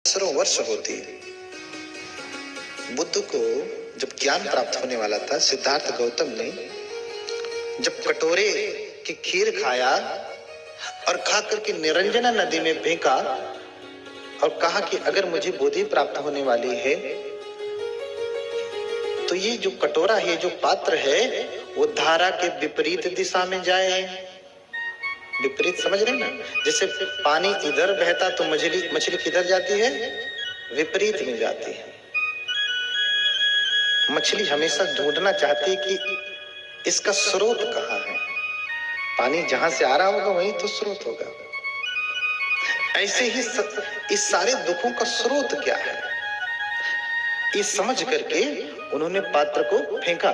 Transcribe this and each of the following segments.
सहस्रों वर्ष होती है। बुद्ध को जब ज्ञान प्राप्त होने वाला था, सिद्धार्थ गौतम ने जब कटोरे की खीर खाया और खा करके निरंजना नदी में फेंका और कहा कि अगर मुझे बोधि प्राप्त होने वाली है तो ये जो कटोरा है, जो पात्र है, वो धारा के विपरीत दिशा में जाए। विपरीत समझ रहे ना? जैसे पानी इधर बहता तो मछली किधर जाती है? विपरीत में जाती है। मछली हमेशा ढूंढना चाहती है कि इसका स्रोत कहाँ है। पानी जहां से आ रहा होगा वहीं तो स्रोत होगा। ऐसे ही इस सारे दुखों का स्रोत क्या है, ये समझ करके उन्होंने पात्र को फेंका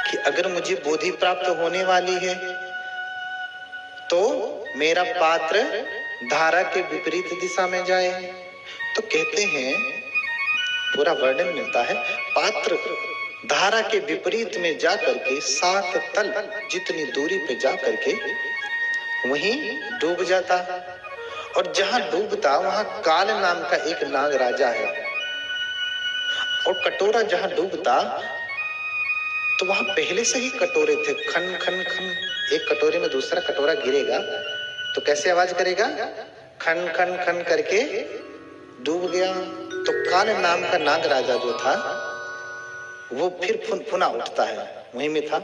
कि अगर मुझे बोधि प्राप्त होने वाली है तो मेरा पात्र धारा के विपरीत दिशा में जाए। तो कहते हैं, पूरा वर्णन मिलता है, पात्र धारा के विपरीत में जाकर के 7 तल जितनी दूरी पे जाकर के वहीं डूब जाता। और जहां डूबता वहां काल नाम का एक नाग राजा है। और कटोरा जहां डूबता तो वहां पहले से ही कटोरे थे। खन खन खन, एक कटोरे में दूसरा कटोरा गिरेगा तो कैसे आवाज करेगा? खन खन खन करके डूब गया। तो काल नाम का नाग राजा जो था वो फिर पुनः उठता है, वहीं में था।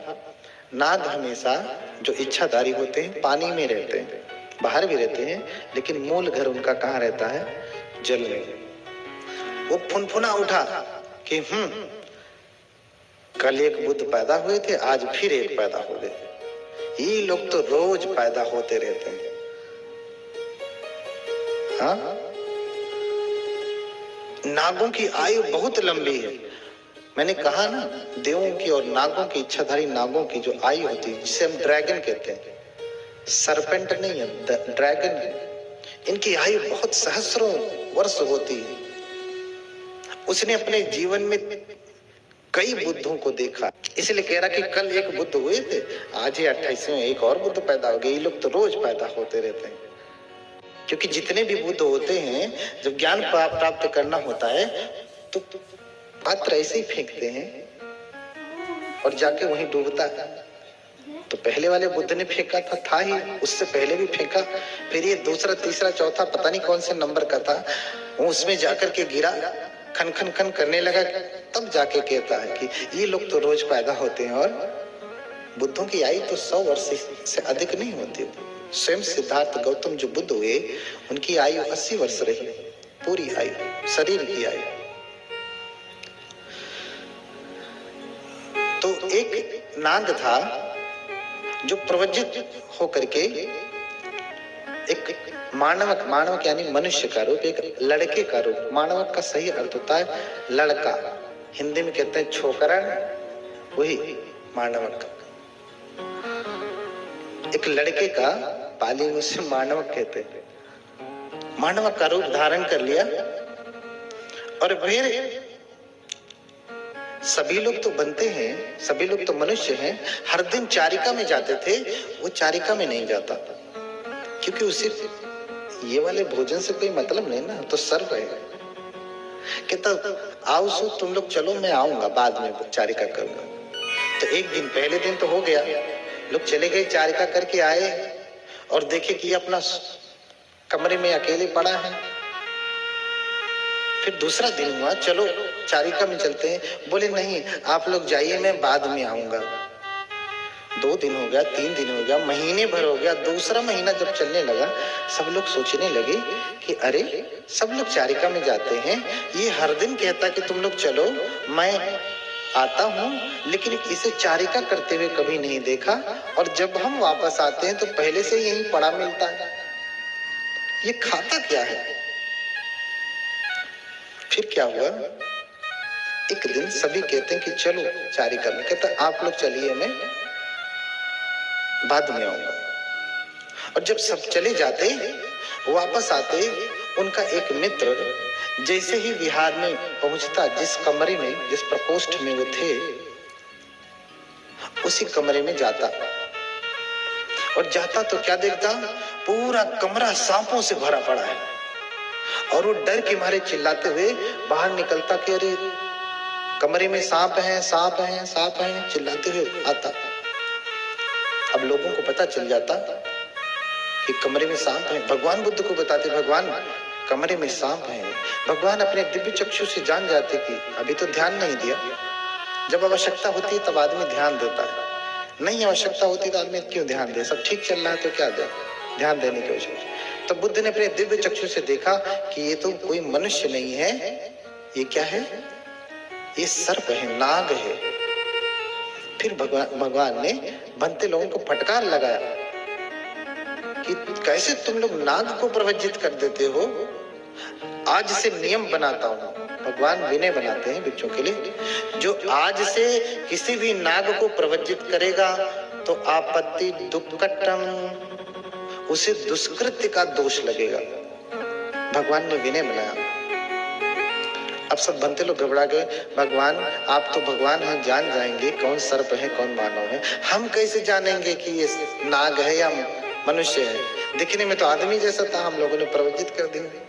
नाग हमेशा जो इच्छाधारी होते हैं पानी में रहते हैं, बाहर भी रहते हैं, लेकिन मूल घर उनका कहाँ रहता है? जल में। वो पुनः उठा कि कल एक बुद्ध पैदा हुए थे, आज फिर एक पैदा हो गए। ये लोग तो रोज पैदा होते रहते हैं। हाँ, नागों की आयु बहुत लंबी है। मैंने कहा ना, देवों की और नागों की, इच्छाधारी नागों की जो आयु होती है, जिसे हम ड्रैगन कहते हैं, सरपेंट नहीं है, ड्रैगन है। इनकी आयु बहुत सहस्रों वर्ष होती है। उसने अपने जीवन में कई बुद्धों को देखा, इसलिए कह रहा कि कल एक बुद्ध हुए थे, आज ही 28वें एक और बुद्ध पैदा हो गए। ये लोग तो रोज पैदा होते रहते हैं। क्योंकि जितने भी बुद्ध होते हैं, जब ज्ञान प्राप्त करना होता है तो पात्र ऐसे ही फेंकते हैं और जाके वहीं डूबता है। तो पहले वाले बुद्ध ने फेंका था ही, उससे पहले भी फेंका, फिर ये दूसरा तीसरा चौथा पता नहीं कौन से नंबर का था, वो उसमें जाकर के गिरा, खन खन खन करने लगा, तब जाके कहता है कि ये लोग तो रोज पैदा होते हैं। और बुद्धों की आयु तो 100 वर्ष से अधिक नहीं होती। स्वयं सिद्धार्थ गौतम जो बुद्ध हुए, उनकी आयु 80 वर्ष रही, पूरी आयु, शरीर की आयु। तो एक नाग था जो प्रवज्जित होकर के एक मानवक यानी मनुष्य का रूप, एक लड़के का रूप, मानवक का सही अर्थ होता है लड़का, हिंदी में कहते हैं छोकरा, वही मानवक। एक लड़के का, पाली में उसे मानवक कहते हैं, मानवक का रूप धारण कर लिया। और फिर सभी लोग तो बनते हैं, सभी लोग तो मनुष्य हैं, हर दिन चारिका में जाते थे, वो चारिका में नहीं जाता क्योंकि उसे ये वाले भोजन से कोई मतलब नहीं ना, तो सर्व है। कहता आओ सो तुम लोग चलो, मैं आऊंगा बाद में चारिका करूंगा। तो एक दिन, पहले दिन तो हो गया, लोग चले गए, चारिका करके आए और देखे कि अपना कमरे में अकेले पड़ा है। फिर दूसरा दिन हुआ, चलो चारिका में चलते हैं। बोले नहीं, आप लोग जाइए, मैं बाद में आऊंगा। 2 दिन हो गया, 3 दिन हो गया, महीने भर हो गया। दूसरा महीना जब चलने लगा, सब लोग सोचने लगे कि अरे, सब लोग चारिका में जाते हैं, ये हर दिन कहता कि तुम लोग चलो, मैं आता हूं, लेकिन इसे चारिका करते हुए कभी नहीं देखा। और जब हम वापस आते हैं तो पहले से यहीं पड़ा मिलता है, ये खाता क्या है? फिर क्या हुआ, एक दिन सभी कहते हैं कि चलो चारिका में। कहता आप लोग चलिए, मैं बाद में आऊंगा। और जब सब चले जाते, वापस आते, उनका एक मित्र जैसे ही विहार में पहुंचता, जिस कमरे में, जिस प्रकोष्ठ में वो थे, उसी कमरे में जाता। और जाता तो क्या देखता, पूरा कमरा सांपों से भरा पड़ा है। और वो डर के मारे चिल्लाते हुए बाहर निकलता कि अरे कमरे में सांप है, सांप है, सांप है, चिल्लाते हुए आता। अब लोगों को पता चल जाता कि कमरे में सांप है। भगवान बुद्ध को बताते, भगवान कमरे में सांप है। भगवान अपने दिव्य चक्षु से जान जाते कि अभी तो ध्यान नहीं दिया। जब आवश्यकता होती है तब आदमी ध्यान देता है, नहीं आवश्यकता होती तो आदमी क्यों ध्यान दे? सब ठीक चल रहा है तो क्या ध्यान देने की आवश्यकता। तो बुद्ध ने अपने दिव्य चक्षु से देखा कि ये तो कोई मनुष्य नहीं है, ये क्या है? ये सर्प है, नाग है। फिर भगवान ने बनते लोगों को फटकार लगाया कि कैसे तुम लोग नाग को प्रवज्जित कर देते हो? आज से नियम बनाता हूं। भगवान विनय बनाते हैं बच्चों के लिए, जो आज से किसी भी नाग को प्रवज्जित करेगा तो आपत्ति दुक्कटम, उसे दुष्कृत्य का दोष लगेगा। भगवान ने विनय बनाया। अब सब बनते लोग घबरा गए, भगवान आप तो भगवान हैं, जान जाएंगे कौन सर्प है कौन मानव है। हम कैसे जानेंगे कि ये नाग है या मनुष्य है? दिखने में तो आदमी जैसा था, हम लोगों ने प्रवज्जित कर दिया।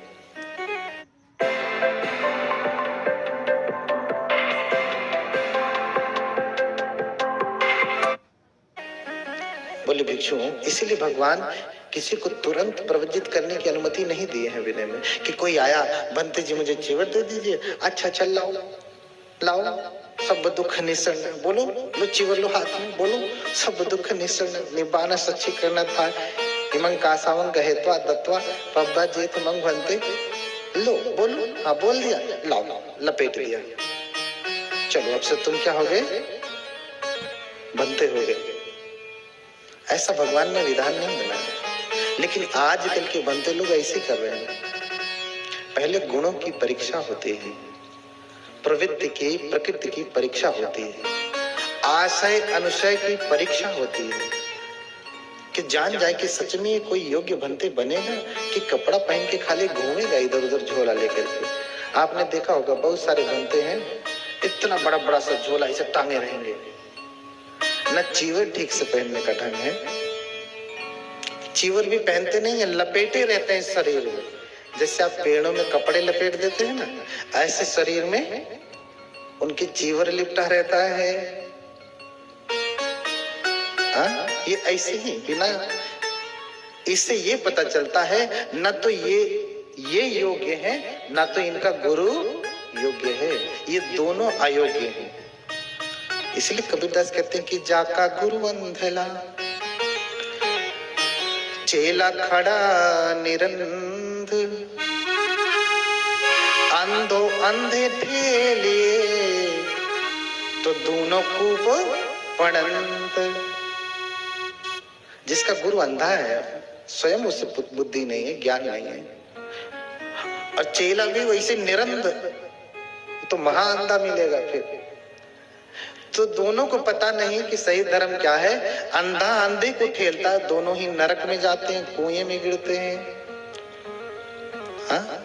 बोले भिक्षु, इसीलिए भगवान किसी को तुरंत प्रवज्जित करने की अनुमति नहीं दी है विनय में। कि कोई आया, बनते जी मुझे चीवर दे दीजिए, अच्छा चल लाओ लाओ, सब दुख निसरण, बोलो लो चीवर लो हाथ में, बोलो सब दुख निसरण निबाना सच्ची करना था इमं कासावं गहेत्वा दत्वा पब्बा जेत मंग बनते, लो बोलो, हाँ बोल दिया, लाओ लपेट दिया, चलो अब से तुम क्या हो गए? बनते हो गए। ऐसा भगवान ने विधान नहीं बनाया, लेकिन आजकल के बनते लोग ऐसे कर रहे हैं। पहले गुणों की परीक्षा होती है, प्रवृत्ति की प्रकृति की परीक्षा होती है, आशय अनुशय की परीक्षा होती है कि जान जाए कि सच में कोई योग्य बनते बनेगा कि कपड़ा पहन के खाली घूमेगा इधर उधर झोला लेकर के। आपने देखा होगा बहुत सारे बनते हैं, इतना बड़ा बड़ा सा झोला इसे टांगे रहेंगे, न चीवर ठीक से पहनने का ढंग है, चीवर भी पहनते नहीं है, लपेटे रहते हैं शरीर में। जैसे आप पेड़ों में कपड़े लपेट देते हैं ना, ऐसे शरीर में उनकी चीवर लिपटा रहता है। हाँ, ये ऐसे ही बिना, इससे ये पता चलता है न तो ये योग्य है, न तो इनका गुरु योग्य है, ये दोनों अयोग्य हैं। इसलिए कबीरदास कहते हैं कि जाका गुरु अंधला चेला खड़ा निरंध, अंधो अंधे ठेले तो दोनों कूप पड़ंत। जिसका गुरु अंधा है, स्वयं उसे बुद्धि नहीं है, ज्ञान नहीं है, और चेला भी वैसे निरंध, तो महा अंधा मिलेगा फिर। तो दोनों को पता नहीं कि सही धर्म क्या है, अंधा अंधे को ठेलता है, दोनों ही नरक में जाते हैं, कुएं में गिरते हैं। हाँ?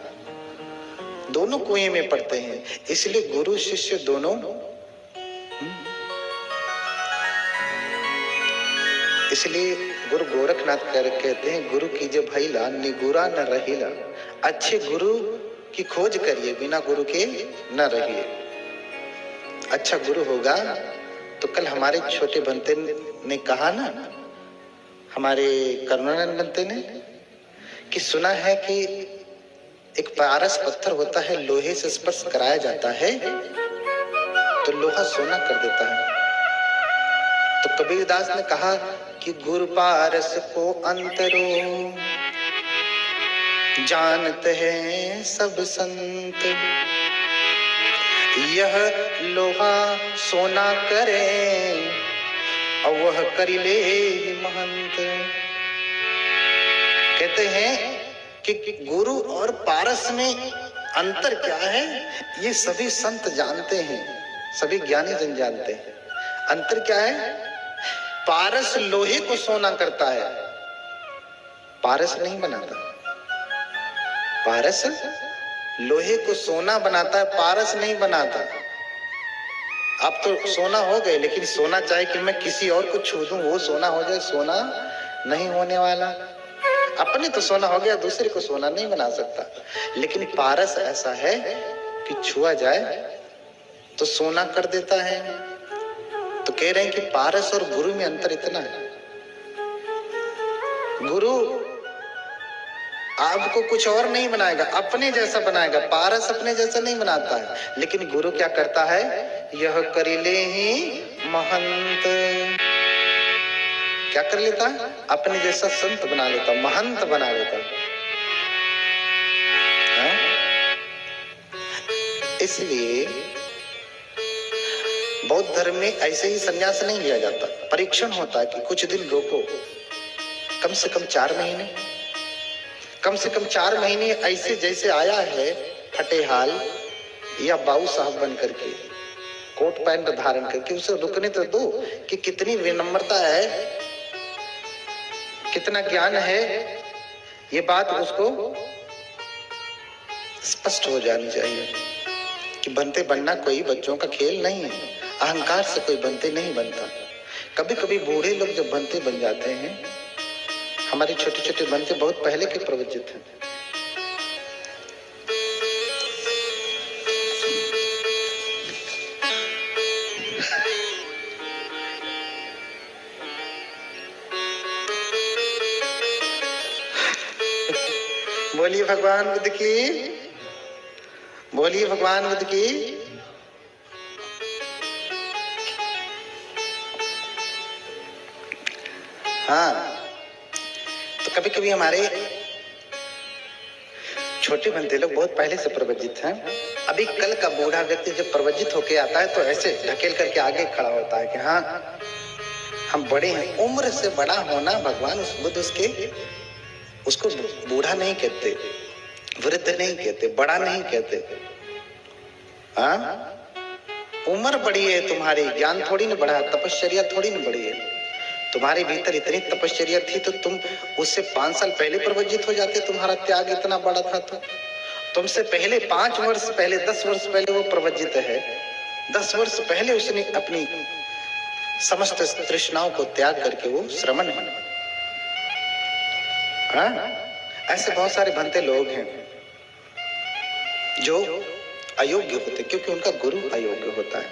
दोनों कुएं में पड़ते हैं। इसलिए गुरु शिष्य दोनों, इसलिए गुरु गोरखनाथ कहते हैं, गुरु कीजिए भैला निगुरा न रहिला। अच्छे गुरु की खोज करिए, बिना गुरु के न रहिए। अच्छा गुरु होगा तो कल हमारे छोटे बनते ने कहा ना, हमारे करुणानंद बनते ने, कि सुना है कि एक पारस पत्थर होता है, लोहे से स्पर्श कराया जाता है तो लोहा सोना कर देता है। तो कबीरदास ने कहा कि गुरु पारस को अंतरो जानते हैं सब संत, यह लोहा सोना करे और वह करी ले महंत। कहते हैं कि गुरु और पारस में अंतर क्या है, ये सभी संत जानते हैं, सभी ज्ञानी जन जानते हैं। अंतर क्या है? पारस लोहे को सोना करता है, पारस नहीं बनाता। पारस लोहे को सोना बनाता है, पारस नहीं बनाता। अब तो सोना हो गए, लेकिन सोना चाहे कि मैं किसी और को छू दूं वो सोना हो जाए, सोना नहीं होने वाला। अपने तो सोना हो गया, दूसरे को सोना नहीं बना सकता। लेकिन पारस ऐसा है कि छुआ जाए तो सोना कर देता है। तो कह रहे हैं कि पारस और गुरु में अंतर इतना है, गुरु आपको कुछ और नहीं बनाएगा, अपने जैसा बनाएगा। पारस अपने जैसा नहीं बनाता है, लेकिन गुरु क्या करता है, यह करिले ही महंत, क्या कर लेता है, अपने जैसा संत बना लेता, महंत बना लेता है? इसलिए बौद्ध धर्म में ऐसे ही संन्यास नहीं लिया जाता, परीक्षण होता है कि कुछ दिन रोको, कम से कम 4 महीने, कम से कम 4 महीने ऐसे जैसे आया है फटे हाल या बाऊ साहब बन करके, कोट पैंट धारण करके, उसे रुकने तो दो कि कितनी विनम्रता है, कितना ज्ञान है, ये बात उसको स्पष्ट हो जानी चाहिए कि बनते बनना कोई बच्चों का खेल नहीं है, अहंकार से कोई बनते नहीं बनता। कभी कभी बूढ़े लोग जब बनते बन जाते हैं, हमारे छोटे छोटे बनते बहुत पहले के प्रवचित हैं, बोलिए भगवान बुद्ध की, बोलिए भगवान बुद्ध की। हाँ, तो कभी कभी हमारे छोटे बनते लोग बहुत पहले से प्रवचित हैं। अभी कल का बूढ़ा व्यक्ति जब प्रवचित होके आता है तो ऐसे ढकेल करके आगे खड़ा होता है कि हाँ हम बड़े हैं। उम्र से बड़ा होना भगवान उस बुद्ध उसको बूढ़ा नहीं कहते, वृद्ध नहीं कहते, बड़ा नहीं कहते। हाँ, उम्र बड़ी है तुम्हारी, ज्ञान थोड़ी ना बढ़ा, तपश्चर्या थोड़ी ना बढ़ी है। तुम्हारे भीतर इतनी तपश्चर्या थी तो तुम उससे 5 साल पहले प्रवचित हो जाते, तुम्हारा त्याग इतना बड़ा था तो तुमसे पहले 5 वर्ष पहले, 10 वर्ष पहले वो प्रवचित है। 10 वर्ष पहले उसने अपनी समस्त तृष्णाओं को त्याग करके वो श्रमण है। हाँ? ऐसे बहुत सारे भंते लोग हैं जो अयोग्य होते, क्योंकि उनका गुरु अयोग्य होता है,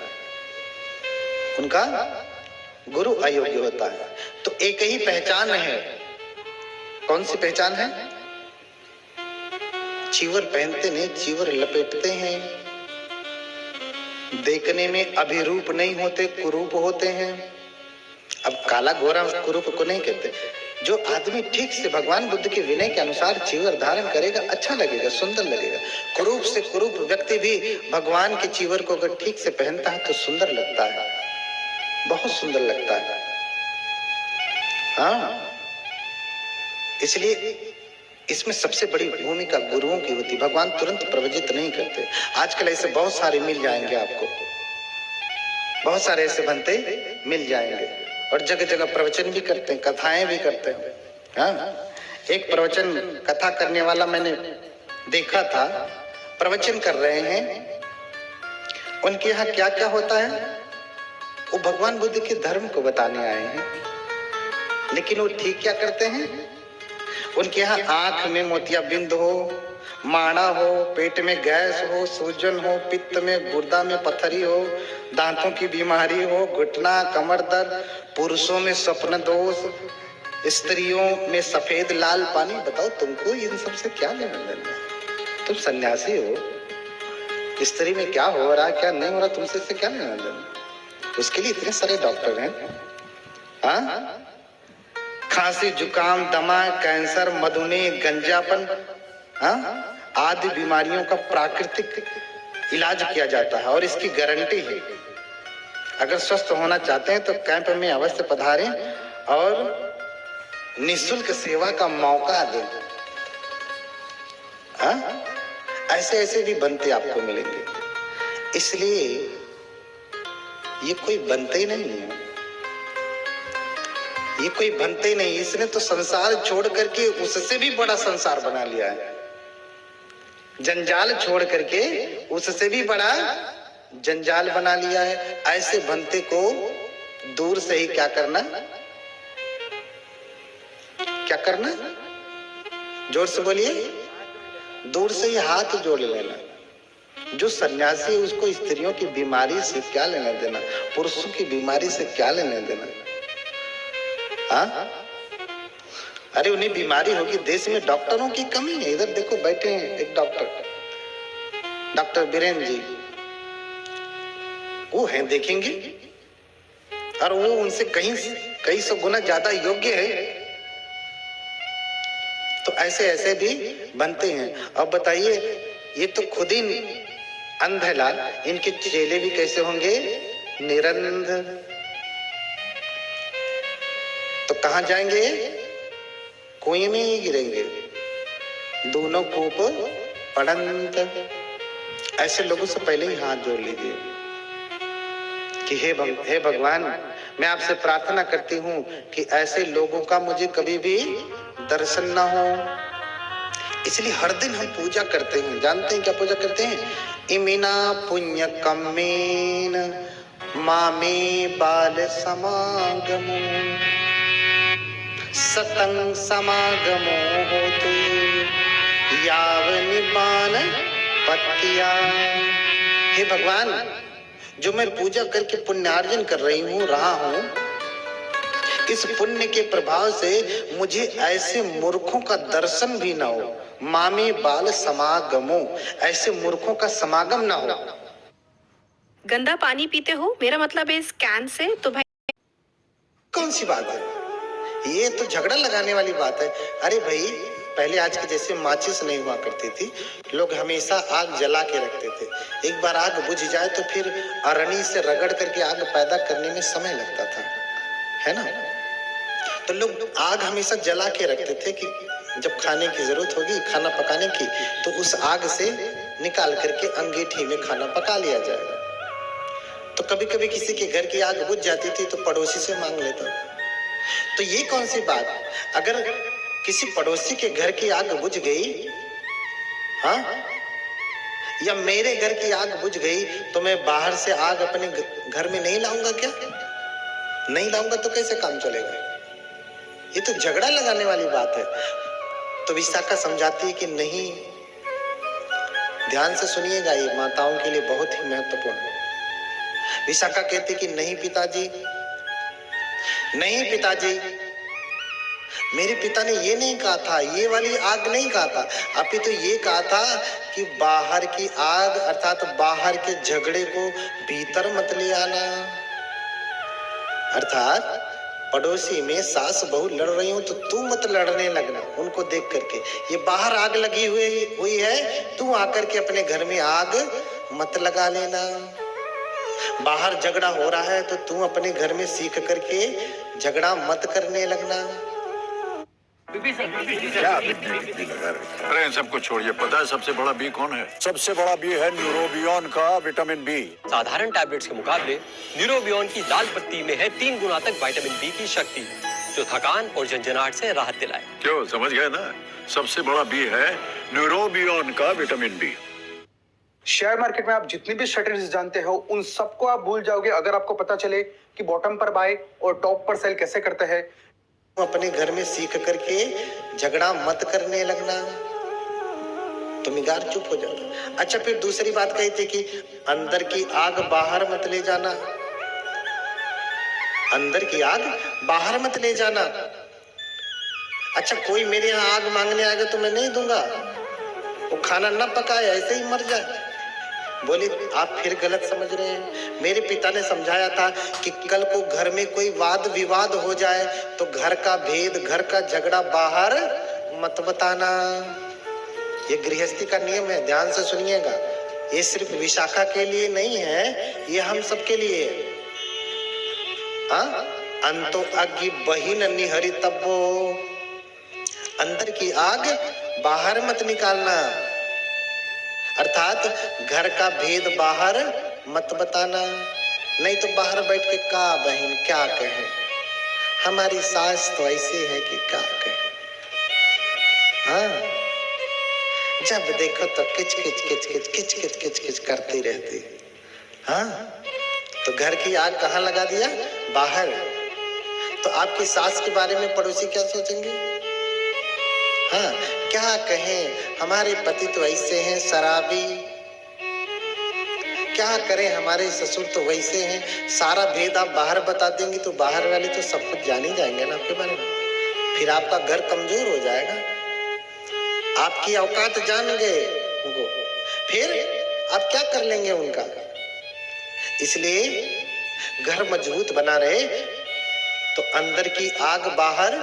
उनका गुरु अयोग्य होता है। तो एक ही पहचान है, कौन सी पहचान है? चीवर पहनते नहीं, चीवर लपेटते हैं, देखने में अभिरूप नहीं होते, कुरूप होते हैं। अब काला गोरा कुरूप को नहीं कहते, जो आदमी ठीक से भगवान बुद्ध के विनय के अनुसार चीवर धारण करेगा अच्छा लगेगा, सुंदर लगेगा। कुरूप से कुरूप व्यक्ति भी भगवान के चीवर को अगर ठीक से पहनता है तो सुंदर लगता है, बहुत सुंदर लगता है। हाँ, इसलिए इसमें सबसे बड़ी भूमिका गुरुओं की होती। भगवान तुरंत प्रवचित नहीं करते। आजकल ऐसे बहुत सारे मिल जाएंगे आपको, बहुत सारे ऐसे बनते मिल जाएंगे और जगह जगह प्रवचन भी करते हैं, कथाएं भी करते हैं। हाँ, एक प्रवचन कथा करने वाला मैंने देखा था, प्रवचन कर रहे हैं, उनके यहाँ क्या क्या होता है वो भगवान बुद्ध के धर्म को बताने आए हैं, लेकिन वो ठीक क्या करते हैं, उनके यहाँ आंख में मोतियाबिंद हो, माड़ा हो, पेट में गैस हो, सूजन हो, पित्त में, गुर्दा में पथरी हो, दांतों की बीमारी हो, घुटना, कमर दर्द, पुरुषों में स्वप्न दोष, स्त्रियों में सफेद लाल पानी। बताओ तुमको इन सब से क्या लेना देना? तुम सन्यासी हो, स्त्री में क्या हो रहा क्या नहीं हो रहा तुमसे से क्या लेना देना? उसके लिए इतने सारे डॉक्टर हैं। हाँ, खांसी, जुकाम, दमा, कैंसर, मधुमेह, गंजापन, हाँ, आदि बीमारियों का प्राकृतिक इलाज किया जाता है और इसकी गारंटी है। अगर स्वस्थ होना चाहते हैं तो कैंप में अवश्य पधारें और निःशुल्क सेवा का मौका दें। हाँ, ऐसे ऐसे भी बनते आपको मिलेंगे। इसलिए ये कोई बनते नहीं है, ये कोई बनते नहीं, इसने तो संसार छोड़ करके उससे भी बड़ा संसार बना लिया है। जंजाल छोड़ करके उससे भी बड़ा जंजाल बना लिया है। ऐसे बनते को दूर से ही क्या करना, क्या करना, जोर से बोलिए, दूर से ही हाथ जोड़ लेना। जो सन्यासी है उसको स्त्रियों की बीमारी से क्या लेना देना, पुरुषों की बीमारी से क्या लेना देना। हाँ, अरे उन्हें बीमारी होगी, देश में डॉक्टरों की कमी है। इधर देखो बैठे हैं एक डॉक्टर, डॉक्टर बीरेन जी, वो हैं देखेंगे, और वो उनसे कई सौ गुना ज्यादा योग्य है। तो ऐसे ऐसे भी बनते हैं। अब बताइए, ये तो खुद ही अंध है लाल, इनके चेले भी कैसे होंगे, निरंध। तो कहां जाएंगे, कुएं में ही गिरेंगे, दोनों कूप पड़ंत। ऐसे लोगों से पहले ही हाथ जोड़ लीजिए कि हे भगवान, मैं आपसे प्रार्थना करती हूँ कि ऐसे लोगों का मुझे कभी भी दर्शन ना हो। इसलिए हर दिन हम पूजा करते हैं। जानते हैं क्या पूजा करते हैं, इमिना पुण्य कम्मेन मामे बाल समागमो सतंग समागमो होतु याव निबान पत्तिया। हे भगवान, जो मैं पूजा करके पुण्यार्जन कर रहा हूँ, इस पुण्य के प्रभाव से मुझे ऐसे मूर्खों का दर्शन भी ना हो। मामे बाल समागमो, ऐसे मूर्खों का समागम ना हो। गंदा पानी पीते हो, मेरा मतलब है इस कैन से, तो भाई कौन सी बात है, ये तो झगड़ा लगाने वाली बात है। अरे भाई, पहले आज के जैसे माचिस नहीं हुआ करती थी, लोग हमेशा आग जला के रखते थे। एक बार आग बुझ जाए तो फिर अरणी से रगड़ करके आग पैदा करने में समय लगता था, है ना। तो लोग आग हमेशा जला के रखते थे कि जब खाने की जरूरत होगी, खाना पकाने की, तो उस आग से निकाल करके अंगीठी में खाना पका लिया जाएगा। तो कभी कभी किसी के घर की आग बुझ जाती थी तो पड़ोसी से मांग लेता। तो ये कौन सी बात, अगर किसी पड़ोसी के घर की आग बुझ गई, हाँ, या मेरे घर की आग बुझ गई, तो मैं बाहर से आग अपने घर में नहीं लाऊंगा क्या? नहीं लाऊंगा तो कैसे काम चलेगा? ये तो झगड़ा लगाने वाली बात है। तो विशाखा समझाती है कि नहीं, ध्यान से सुनिएगा, ये माताओं के लिए बहुत ही महत्वपूर्ण है। विशाखा कहती कि नहीं पिताजी, नहीं पिताजी, मेरे पिता ने ये नहीं कहा था, ये वाली आग नहीं कहा था, अभी तो ये कहा था कि बाहर की आग अर्थात बाहर के झगड़े को भीतर मत ले आना। अर्थात पड़ोसी में सास बहू लड़ रही हो तो तू मत लड़ने लगना उनको देख करके। ये बाहर आग लगी हुई है, तू आकर के अपने घर में आग मत लगा लेना। बाहर झगड़ा हो रहा है तो तू अपने घर में सीख करके झगड़ा मत करने लगना। अरे इन सबको छोड़िए, पता है सबसे बड़ा बी कौन है? सबसे बड़ा बी है न्यूरोबियन का विटामिन बी। साधारण टैबलेट्स के मुकाबले न्यूरोबियन की लाल पत्ती में है 3 गुना तक विटामिन बी की शक्ति, जो थकान और झंझनाहट से राहत दिलाए। क्यों, समझ गए ना? सबसे बड़ा बी है न्यूरोबियन का विटामिन बी। शेयर मार्केट में आप जितनी भी स्ट्रेटजीज जानते हो उन सबको आप भूल जाओगे अगर आपको पता चले कि बॉटम पर बाय और टॉप पर सेल कैसे करते हैं। अपने घर में सीख करके झगड़ा मत करने लगना, तो मिगार चुप हो जाता। अच्छा, फिर दूसरी बात कही थी कि अंदर की आग बाहर मत ले जाना, अंदर की आग बाहर मत ले जाना। अच्छा, कोई मेरे यहाँ आग मांगने आएगा तो मैं नहीं दूंगा, वो खाना ना पकाए ऐसे ही मर जाए। बोले आप फिर गलत समझ रहे हैं। मेरे पिता ने समझाया था कि कल को घर में कोई वाद विवाद हो जाए तो घर का भेद, घर का झगड़ा बाहर मत बताना। ये गृहस्थी का नियम है, ध्यान से सुनिएगा। ये सिर्फ विशाखा के लिए नहीं है, ये हम सबके लिए है। हाँ, अंतो अग्नि बहिन निहरी तब्बो, अंदर की आग बाहर मत निकालना, अर्थात घर का भेद बाहर मत बताना। नहीं तो बाहर बैठ के का बहन क्या कहे, हमारी सास तो ऐसी है कि क्या कहे। हाँ, जब देखो तो किच किच किच किच किच किच किच किच करती रहती। हाँ, तो घर की आग कहाँ लगा दिया, बाहर। तो आपकी सास के बारे में पड़ोसी क्या सोचेंगे? हाँ, क्या कहें, हमारे पति तो ऐसे हैं शराबी, क्या करें, हमारे ससुर तो वैसे हैं। सारा भेद आप बाहर बता देंगे तो बाहर वाले तो सब कुछ जान ही जाएंगे ना आपके बारे में, फिर आपका घर कमजोर हो जाएगा, आपकी औकात जान गए वो, फिर आप क्या कर लेंगे उनका। इसलिए घर मजबूत बना रहे तो अंदर की आग बाहर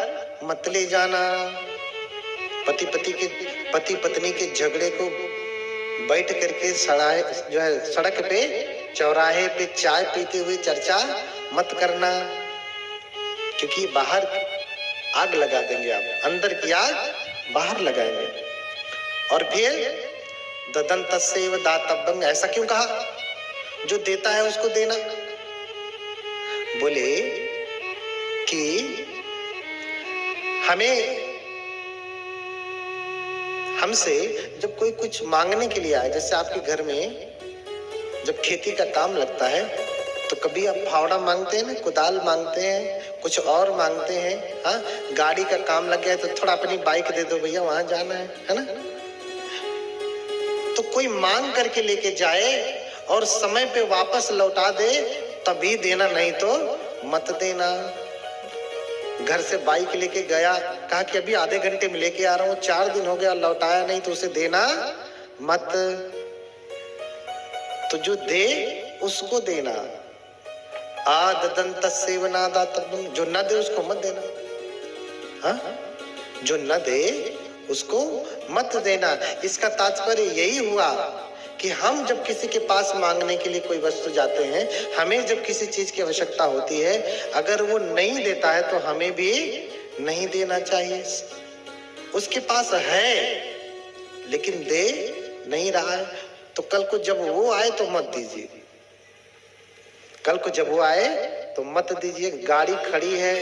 मत ले जाना। पति पत्नी के झगड़े को बैठ करके सड़क पे चौराहे पे चाय पीते हुए चर्चा मत करना, क्योंकि बाहर आग लगा देंगे आप, अंदर की आग बाहर लगाएंगे। और फिर ददन्तस्यैव दातव्यम, ऐसा क्यों कहा, जो देता है उसको देना। बोले कि हमसे जब कोई कुछ मांगने के लिए आए, जैसे आपके घर में जब खेती का काम लगता है तो कभी आप फावड़ा मांगते हैं ना, कुदाल मांगते हैं, कुछ और मांगते हैं। हाँ, गाड़ी का काम लग गया तो थोड़ा अपनी बाइक दे दो भैया, वहां जाना है ना। तो कोई मांग करके लेके जाए और समय पे वापस लौटा दे तभी देना, नहीं तो मत देना। घर से बाइक लेके गया, कहा कि अभी आधे घंटे में लेके आ रहा हूँ, 4 दिन हो गया लौटाया नहीं, तो उसे देना मत। तो जो दे उसको देना। आददन्तस्यैव नादातव्यम, जो न दे उसको मत देना। हाँ, जो न दे उसको मत देना। इसका तात्पर्य यही हुआ कि हम जब किसी के पास मांगने के लिए कोई वस्तु जाते हैं, हमें जब किसी चीज की आवश्यकता होती है, अगर वो नहीं देता है तो हमें भी नहीं देना चाहिए। उसके पास है लेकिन दे नहीं रहा है, तो कल को जब वो आए तो मत दीजिए। कल को जब वो आए तो मत दीजिए। गाड़ी खड़ी है,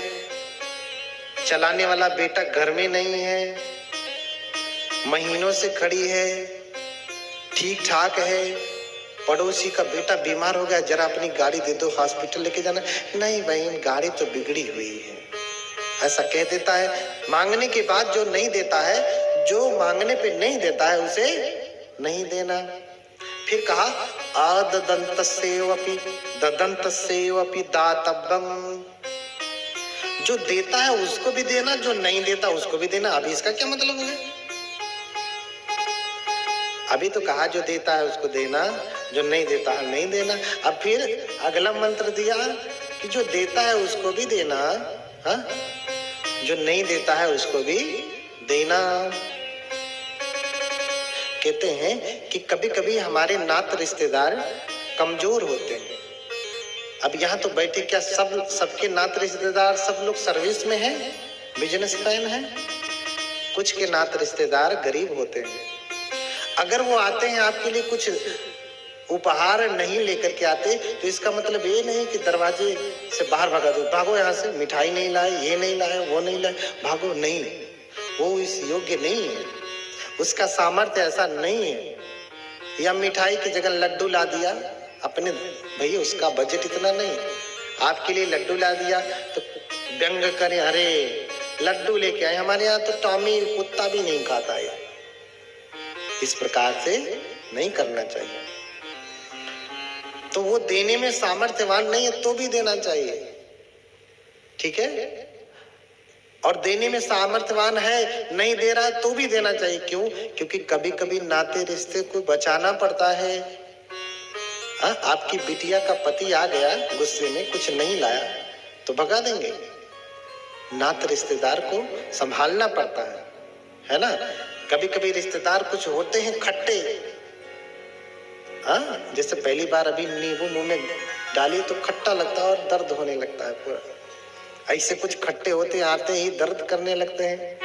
चलाने वाला बेटा घर में नहीं है, महीनों से खड़ी है, ठीक ठाक है, पड़ोसी का बेटा बीमार हो गया, जरा अपनी गाड़ी दे दो, हॉस्पिटल लेके जाना। नहीं भाई, गाड़ी तो बिगड़ी हुई है, ऐसा कह देता है। मांगने के बाद जो नहीं देता है, जो मांगने पे नहीं देता है उसे नहीं देना। फिर कहा आददन्तस्यैवपि ददन्तस्यैवपि दातव्यम, जो देता है उसको भी देना, जो नहीं देता उसको भी देना। अभी इसका क्या मतलब है? अभी तो कहा जो देता है उसको देना, जो नहीं देता है नहीं देना। अब फिर अगला मंत्र दिया कि जो देता है उसको भी देना, हाँ, जो नहीं देता है उसको भी देना। कहते हैं कि कभी कभी हमारे नाते रिश्तेदार कमजोर होते हैं। अब यहाँ तो बैठे क्या सबके नाते रिश्तेदार सब लोग सर्विस में हैं, बिजनेसमैन हैं। कुछ के नाते रिश्तेदार गरीब होते हैं। अगर वो आते हैं आपके लिए कुछ उपहार नहीं लेकर के आते, तो इसका मतलब ये नहीं कि दरवाजे से बाहर भगा दो, भागो यहाँ से, मिठाई नहीं लाए, ये नहीं लाए, वो नहीं लाए, भागो। नहीं, वो इस योग्य नहीं है, उसका सामर्थ्य ऐसा नहीं है। या मिठाई की जगह लड्डू ला दिया अपने, भैया उसका बजट इतना नहीं, आपके लिए लड्डू ला दिया तो व्यंग करे, अरे लड्डू लेके आए, हमारे यहाँ तो टॉमी कुत्ता भी नहीं खाता है। इस प्रकार से नहीं करना चाहिए। तो वो देने में सामर्थ्यवान नहीं है तो भी देना चाहिए, ठीक है। और देने में सामर्थ्यवान है, नहीं दे रहा है तो भी देना चाहिए। क्यों? क्योंकि कभी कभी नाते रिश्ते को बचाना पड़ता है। हाँ, आपकी बिटिया का पति आ गया गुस्से में, कुछ नहीं लाया तो भगा देंगे। नाते रिश्तेदार को संभालना पड़ता है ना। कभी कभी रिश्तेदार कुछ होते हैं खट्टे, हाँ, जैसे पहली बार अभी नींबू मुंह में डाली तो खट्टा लगता है और दर्द होने लगता है पूरा। ऐसे कुछ खट्टे होते हैं, आते ही दर्द करने लगते हैं।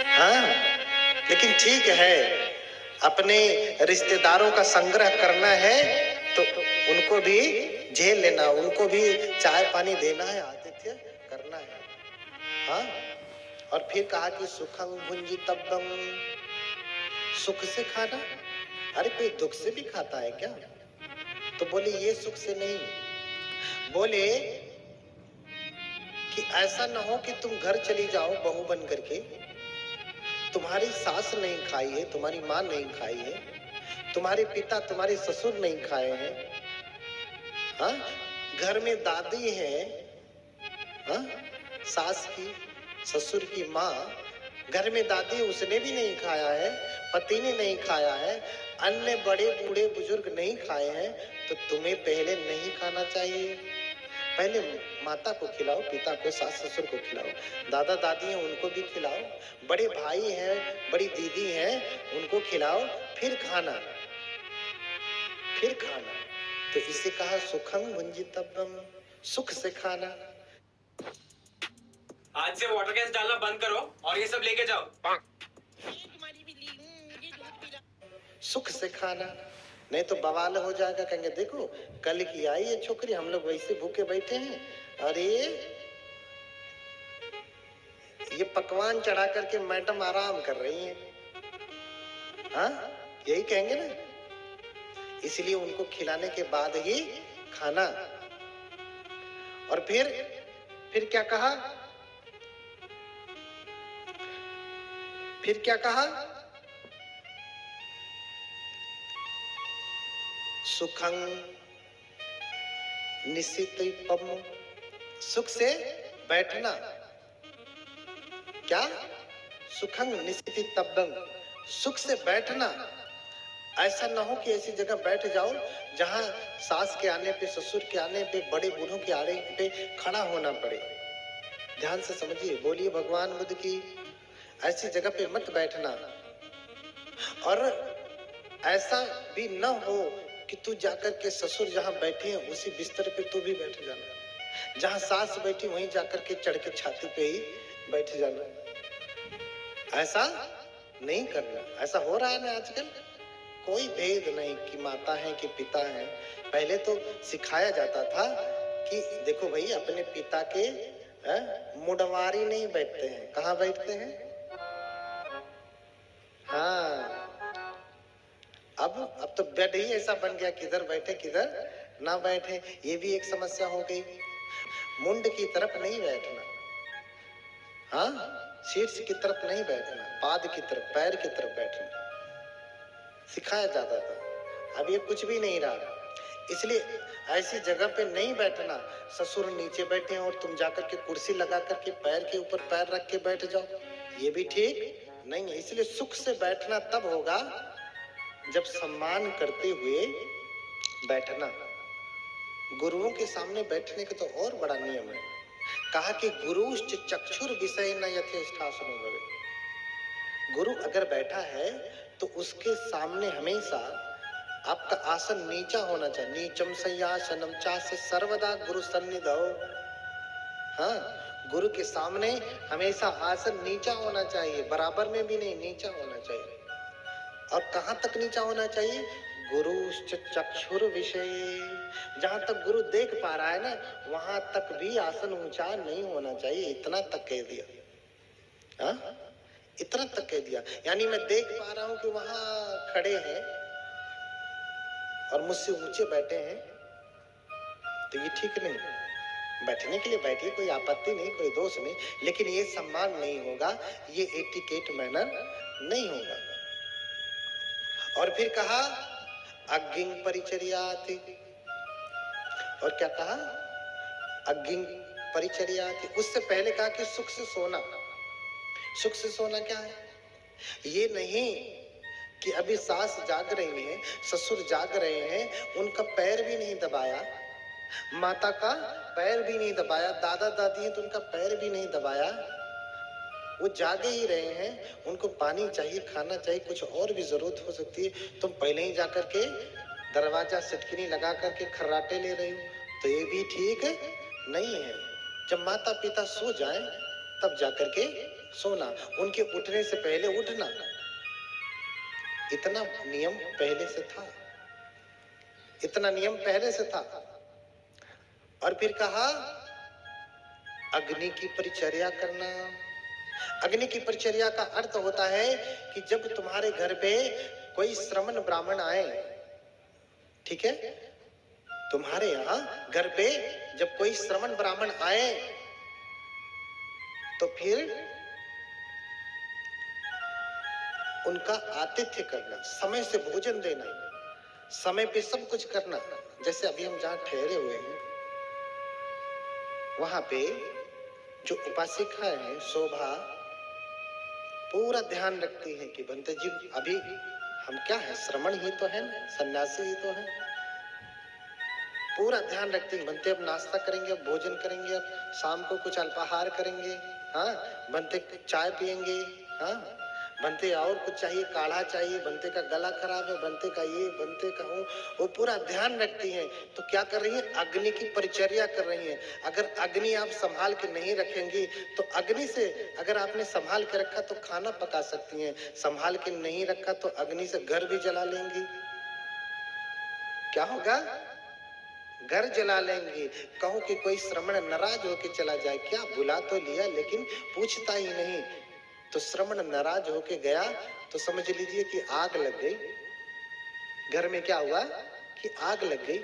हाँ, लेकिन ठीक है, अपने रिश्तेदारों का संग्रह करना है तो उनको भी झेल लेना, उनको भी चाय पानी देना है, आतिथ्य करना है। हाँ, और फिर कहा कि सुखं भुंजितव्यम, सुख से खाना। अरे कोई दुख से भी खाता है क्या? तो बोले ये सुख से नहीं, बोले कि ऐसा ना हो कि तुम घर चली जाओ बहू बन करके, तुम्हारी सास नहीं खाई है, तुम्हारी माँ नहीं खाई है, तुम्हारे पिता तुम्हारे ससुर नहीं खाए हैं। हाँ, घर में दादी है, हाँ, सास की ससुर की माँ, घर में दादी उसने भी नहीं खाया है, पति ने नहीं खाया है, अन्य बड़े बूढ़े बुजुर्ग नहीं खाए हैं, तो तुम्हें पहले नहीं खाना चाहिए। पहले माता को खिलाओ, पिता को, सास ससुर को खिलाओ, दादा दादी हैं उनको भी खिलाओ, बड़े भाई हैं, बड़ी दीदी हैं उनको खिलाओ, फिर खाना, फिर खाना। तो इसे कहा सुखं भुंजितव्यम, सुख से खाना। आज से वाटर गैस डालना बंद करो और ये सब लेके जाओ। सुख से खाना, नहीं तो बवाल हो जाएगा। कहेंगे देखो कल की आई है छोकरी, हम लोग वैसे भूखे बैठे हैं, अरे ये पकवान चढ़ा करके मैडम आराम कर रही हैं। हाँ, यही कहेंगे ना। इसलिए उनको खिलाने के बाद ही खाना। और फिर क्या कहा, फिर क्या कहा, सुखं निशितव्यम, सुख से बैठना। क्या, सुखं निशितव्यम, सुख से बैठना। ऐसा ना हो कि ऐसी जगह बैठ जाओ जहां सास के आने पे, ससुर के आने पे, बड़े बूढ़ों के आने पे खड़ा होना पड़े। ध्यान से समझिए, बोलिए भगवान बुद्ध की। ऐसी जगह पे मत बैठना। और ऐसा भी न हो कि तू जाकर के ससुर जहां बैठे हैं उसी बिस्तर पे तू भी बैठ जाना, जहां सास बैठी वहीं जाकर के चढ़ के छाती पे ही बैठ जाना। ऐसा नहीं करना। ऐसा हो रहा है ना आजकल। कोई भेद नहीं कि माता है कि पिता है। पहले तो सिखाया जाता था कि देखो भाई, अपने पिता के मुंडवारी नहीं बैठते हैं। कहाँ बैठते हैं? हाँ, अब तो बेड ही ऐसा बन गया, किधर बैठे किधर ना बैठे। ये भी एक समस्या हो गई। मुंड की तरफ नहीं बैठना, हाँ, शीर्ष की तरफ नहीं बैठना, पाद की तरफ, पैर की तरफ बैठना सिखाया जाता था। अब ये कुछ भी नहीं रहा। इसलिए ऐसी जगह पे नहीं बैठना। ससुर नीचे बैठे हैं और तुम जाकर के कुर्सी लगा करके पैर के ऊपर पैर रख के बैठ जाओ, ये भी ठीक नहीं है। इसलिए सुख से बैठना तब होगा जब सम्मान करते हुए बैठना। गुरुओं के सामने बैठने का तो और बड़ा नियम है। कहा कि गुरुश्च चक्षुर विषय न यथेष्टासनो भवेत्। गुरु अगर बैठा है तो उसके सामने हमेशा आपका आसन नीचा होना चाहिए। नीचम सय्यासनम चास्य सर्वदा गुरु सन्निधौ। हाँ, गुरु के सामने हमेशा आसन नीचा होना चाहिए, बराबर में भी नहीं, नीचा होना चाहिए। और कहां तक नीचा होना चाहिए? गुरुश्च चक्षुर विषय, जहां तक गुरु देख पा रहा है ना वहां तक भी आसन ऊंचा नहीं होना चाहिए। इतना तक कह दिया, हाँ, इतना तक कह दिया। यानी मैं देख पा रहा हूं कि वहां खड़े हैं और मुझसे ऊंचे बैठे हैं, तो ये ठीक नहीं। बैठने के लिए बैठिए, कोई आपत्ति नहीं, कोई दोष नहीं, लेकिन ये सम्मान नहीं होगा, ये एटिकेट मैनर नहीं होगा। और फिर कहा अग्गिंग परिचर्याति। और क्या कहा? अग्गिंग परिचर्याति। उससे पहले कहा कि सुख से सोना। सुख से सोना क्या है? ये नहीं कि अभी सास जाग रही है, ससुर जाग रहे हैं, उनका पैर भी नहीं दबाया, माता का पैर भी नहीं दबाया, दादा दादी है तो उनका पैर भी नहीं दबाया, वो जागे ही रहे हैं, उनको पानी चाहिए, खाना चाहिए, कुछ और भी जरूरत हो सकती है, तुम पहले ही जाकर के दरवाजा सिटकिनी लगा करके खर्राटे ले रही हो, तो ये भी ठीक नहीं है। जब माता पिता सो जाएं तब जाकर के सोना, उनके उठने से पहले उठना। इतना नियम पहले से था, इतना नियम पहले से था। और फिर कहा अग्नि की परिचर्या करना। अग्नि की परिचर्या का अर्थ होता है कि जब तुम्हारे घर पे कोई श्रमण ब्राह्मण आए, ठीक है, तुम्हारे यहां घर पे जब कोई श्रमण ब्राह्मण आए तो फिर उनका आतिथ्य करना, समय से भोजन देना, समय पे सब कुछ करना। जैसे अभी हम जहाँ ठहरे हुए हैं वहां पे जो उपासिका है शोभा पूरा ध्यान रखती है कि बंते जी अभी हम क्या है, श्रमण ही तो है ना, सन्यासी ही तो है। पूरा ध्यान रखते हैं बनते अब नाश्ता करेंगे, अब भोजन करेंगे, अब शाम को कुछ अल्पाहार करेंगे, हाँ बनते चाय पियेंगे, हाँ बनते और कुछ चाहिए, काढ़ा चाहिए, बनते का गला खराब है, बनते का ये, बनते का वो पूरा ध्यान रखती हैं। तो क्या कर रही है, अग्नि की परिचर्या कर रही है। अगर अग्नि आप संभाल के नहीं रखेंगी तो अग्नि से अगर आपने संभाल के रखा तो खाना पका सकती हैं, संभाल के नहीं रखा तो अग्नि से घर भी जला लेंगी। क्या होगा, घर जला लेंगे। कहो कि कोई श्रमण नाराज होके चला जाए, क्या बुला तो लिया लेकिन पूछता ही नहीं, तो श्रमण नाराज होके गया तो समझ लीजिए कि आग लग गई। घर में क्या हुआ कि आग लग गई।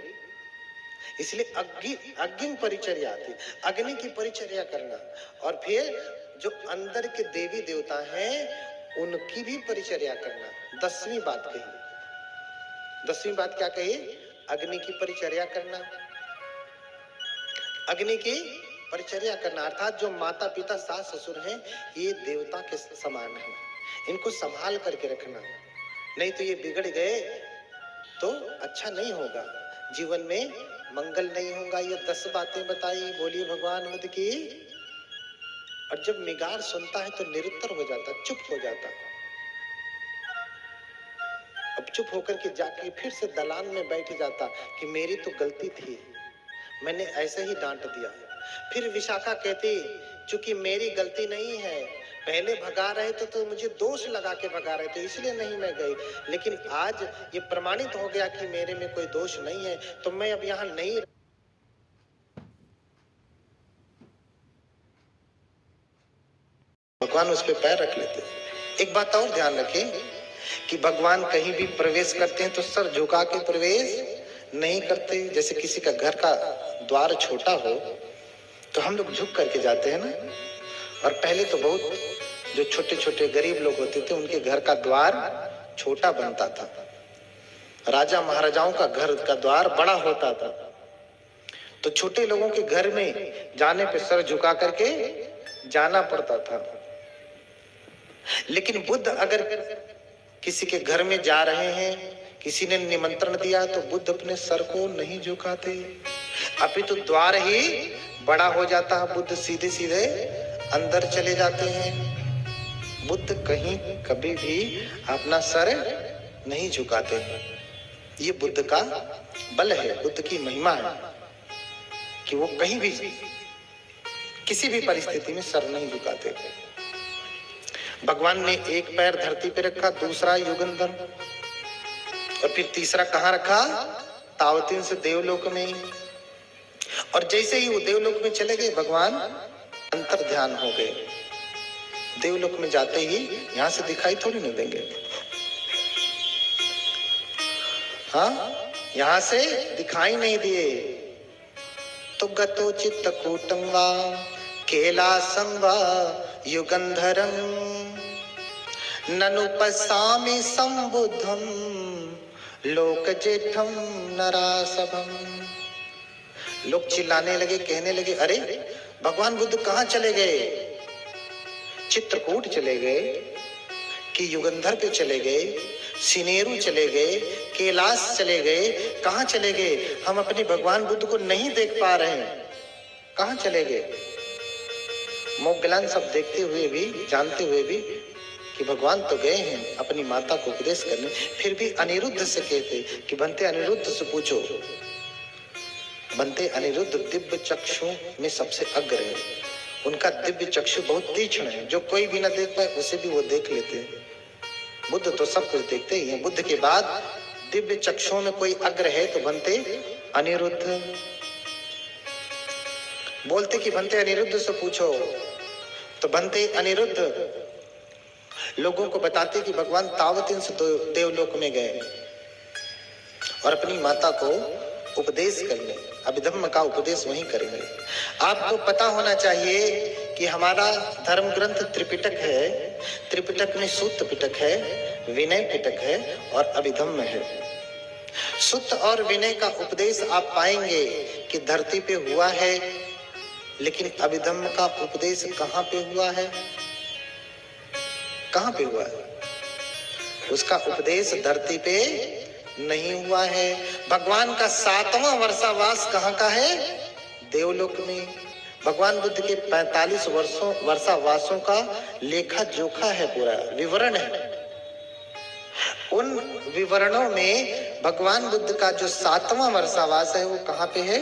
इसलिए अग्नि परिचर्या आती, अग्नि की परिचर्या करना। और फिर जो अंदर के देवी देवता हैं उनकी भी परिचर्या करना। 10वीं बात कही, 10वीं बात क्या कही, अग्नि की परिचर्या करना। अग्नि की परिचर्या करना अर्थात जो माता पिता सास ससुर हैं ये देवता के समान हैं, इनको संभाल करके रखना। नहीं तो ये बिगड़ गए तो अच्छा नहीं होगा, जीवन में मंगल नहीं होगा। ये 10 बातें बताई, बोलिए भगवान बुद्ध की। और जब मिगार सुनता है तो निरुत्तर हो जाता, चुप हो जाता। अब चुप होकर के जाके फिर से दलान में बैठ जाता कि मेरी तो गलती थी, मैंने ऐसे ही डांट दिया। फिर विशाखा कहती चूंकि मेरी गलती नहीं है, पहले भगा रहे थे तो मुझे दोष लगा के भगा रहे थे इसलिए नहीं मैं गई, लेकिन आज ये प्रमाणित हो गया कि मेरे में कोई दोष नहीं है तो मैं अब यहाँ नहीं। भगवान उस पर पैर रख लेते। एक बात और ध्यान रखें कि भगवान कहीं भी प्रवेश करते हैं तो सर झुका के प्रवेश नहीं करते। जैसे किसी का घर का द्वार छोटा हो तो हम लोग झुक करके जाते हैं ना। और पहले तो बहुत जो छोटे छोटे गरीब लोग होते थे उनके घर का द्वार छोटा बनता था, राजा महाराजाओं का घर का द्वार बड़ा होता था, तो छोटे लोगों के घर में जाने पे सर झुका करके जाना पड़ता था। लेकिन बुद्ध अगर किसी के घर में जा रहे हैं, किसी ने निमंत्रण दिया तो बुद्ध अपने सर को नहीं झुकाते, अभी तो द्वार ही बड़ा हो जाता है, बुद्ध सीधे सीधे अंदर चले जाते हैं। बुद्ध कहीं कभी भी अपना सर नहीं झुकाते। ये बुद्ध का बल है, बुद्ध की महिमा है कि वो कहीं भी किसी भी परिस्थिति में सर नहीं झुकाते। भगवान ने एक पैर धरती पे रखा, दूसरा युगंधर, और फिर तीसरा कहाँ रखा, तावतीन से देवलोक में। और जैसे ही वो देवलोक में चले गए भगवान अंतर ध्यान हो गए। देवलोक में जाते ही यहां से दिखाई थोड़ी नहीं देंगे, हाँ यहां से दिखाई नहीं दिए। तो गतो चित्त कूटंगा कैलासं वा युगंधरं ननु पश्यामि संबुद्धं लोक जेठम नरासभम। लोग चिल्लाने लगे, कहने लगे अरे भगवान बुद्ध कहाँ चले गए, चित्रकूट चले गए कि युगंधर पे चले गए, सिनेरु चले गए, कैलाश चले गए, कहाँ चले गए, हम अपने भगवान बुद्ध को नहीं देख पा रहे हैं, कहाँ चले गए। मोगलान सब देखते हुए भी, जानते हुए भी कि भगवान तो गए हैं अपनी माता को उपदेश करने, फिर भी अनिरुद्ध से कहते कि बनते अनिरुद्ध से पूछो। बनते अनिरुद्ध दिव्य चक्षु में सबसे अग्र है, उनका दिव्य चक्षु बहुत तीक्ष्ण है, जो कोई भी न देख पाए उसे भी वो देख लेते हैं। बुद्ध तो सब कुछ देखते ही हैं, बुद्ध के बाद दिव्य चक्षुओं में कोई अग्र है तो बनते अनिरुद्ध। बोलते कि बनते अनिरुद्ध से पूछो, तो बनते अनिरुद्ध लोगों को बताते कि भगवान तावतीन से देवलोक में गए और अपनी माता को उपदेश करने, अभिधम्म का उपदेश वहीं करेंगे। आपको पता होना चाहिए कि हमारा धर्म ग्रंथ त्रिपिटक है, त्रिपिटक में सूत्र पिटक है, विनय पिटक है और अभिधम्म है। सूत्र और विनय का उपदेश आप पाएंगे कि धरती पे हुआ है, लेकिन अभिधम्म का उपदेश कहां पे हुआ है? कहां पे हुआ है? उसका उपदेश धरती पे नहीं हुआ है। भगवान का 7वां वर्षावास कहां का है? देवलोक में। भगवान बुद्ध के 45 वर्षावासों का लेखा जोखा है, पूरा विवरण है। उन विवरणों में भगवान बुद्ध का जो 7वां वर्षावास है वो कहां पे है?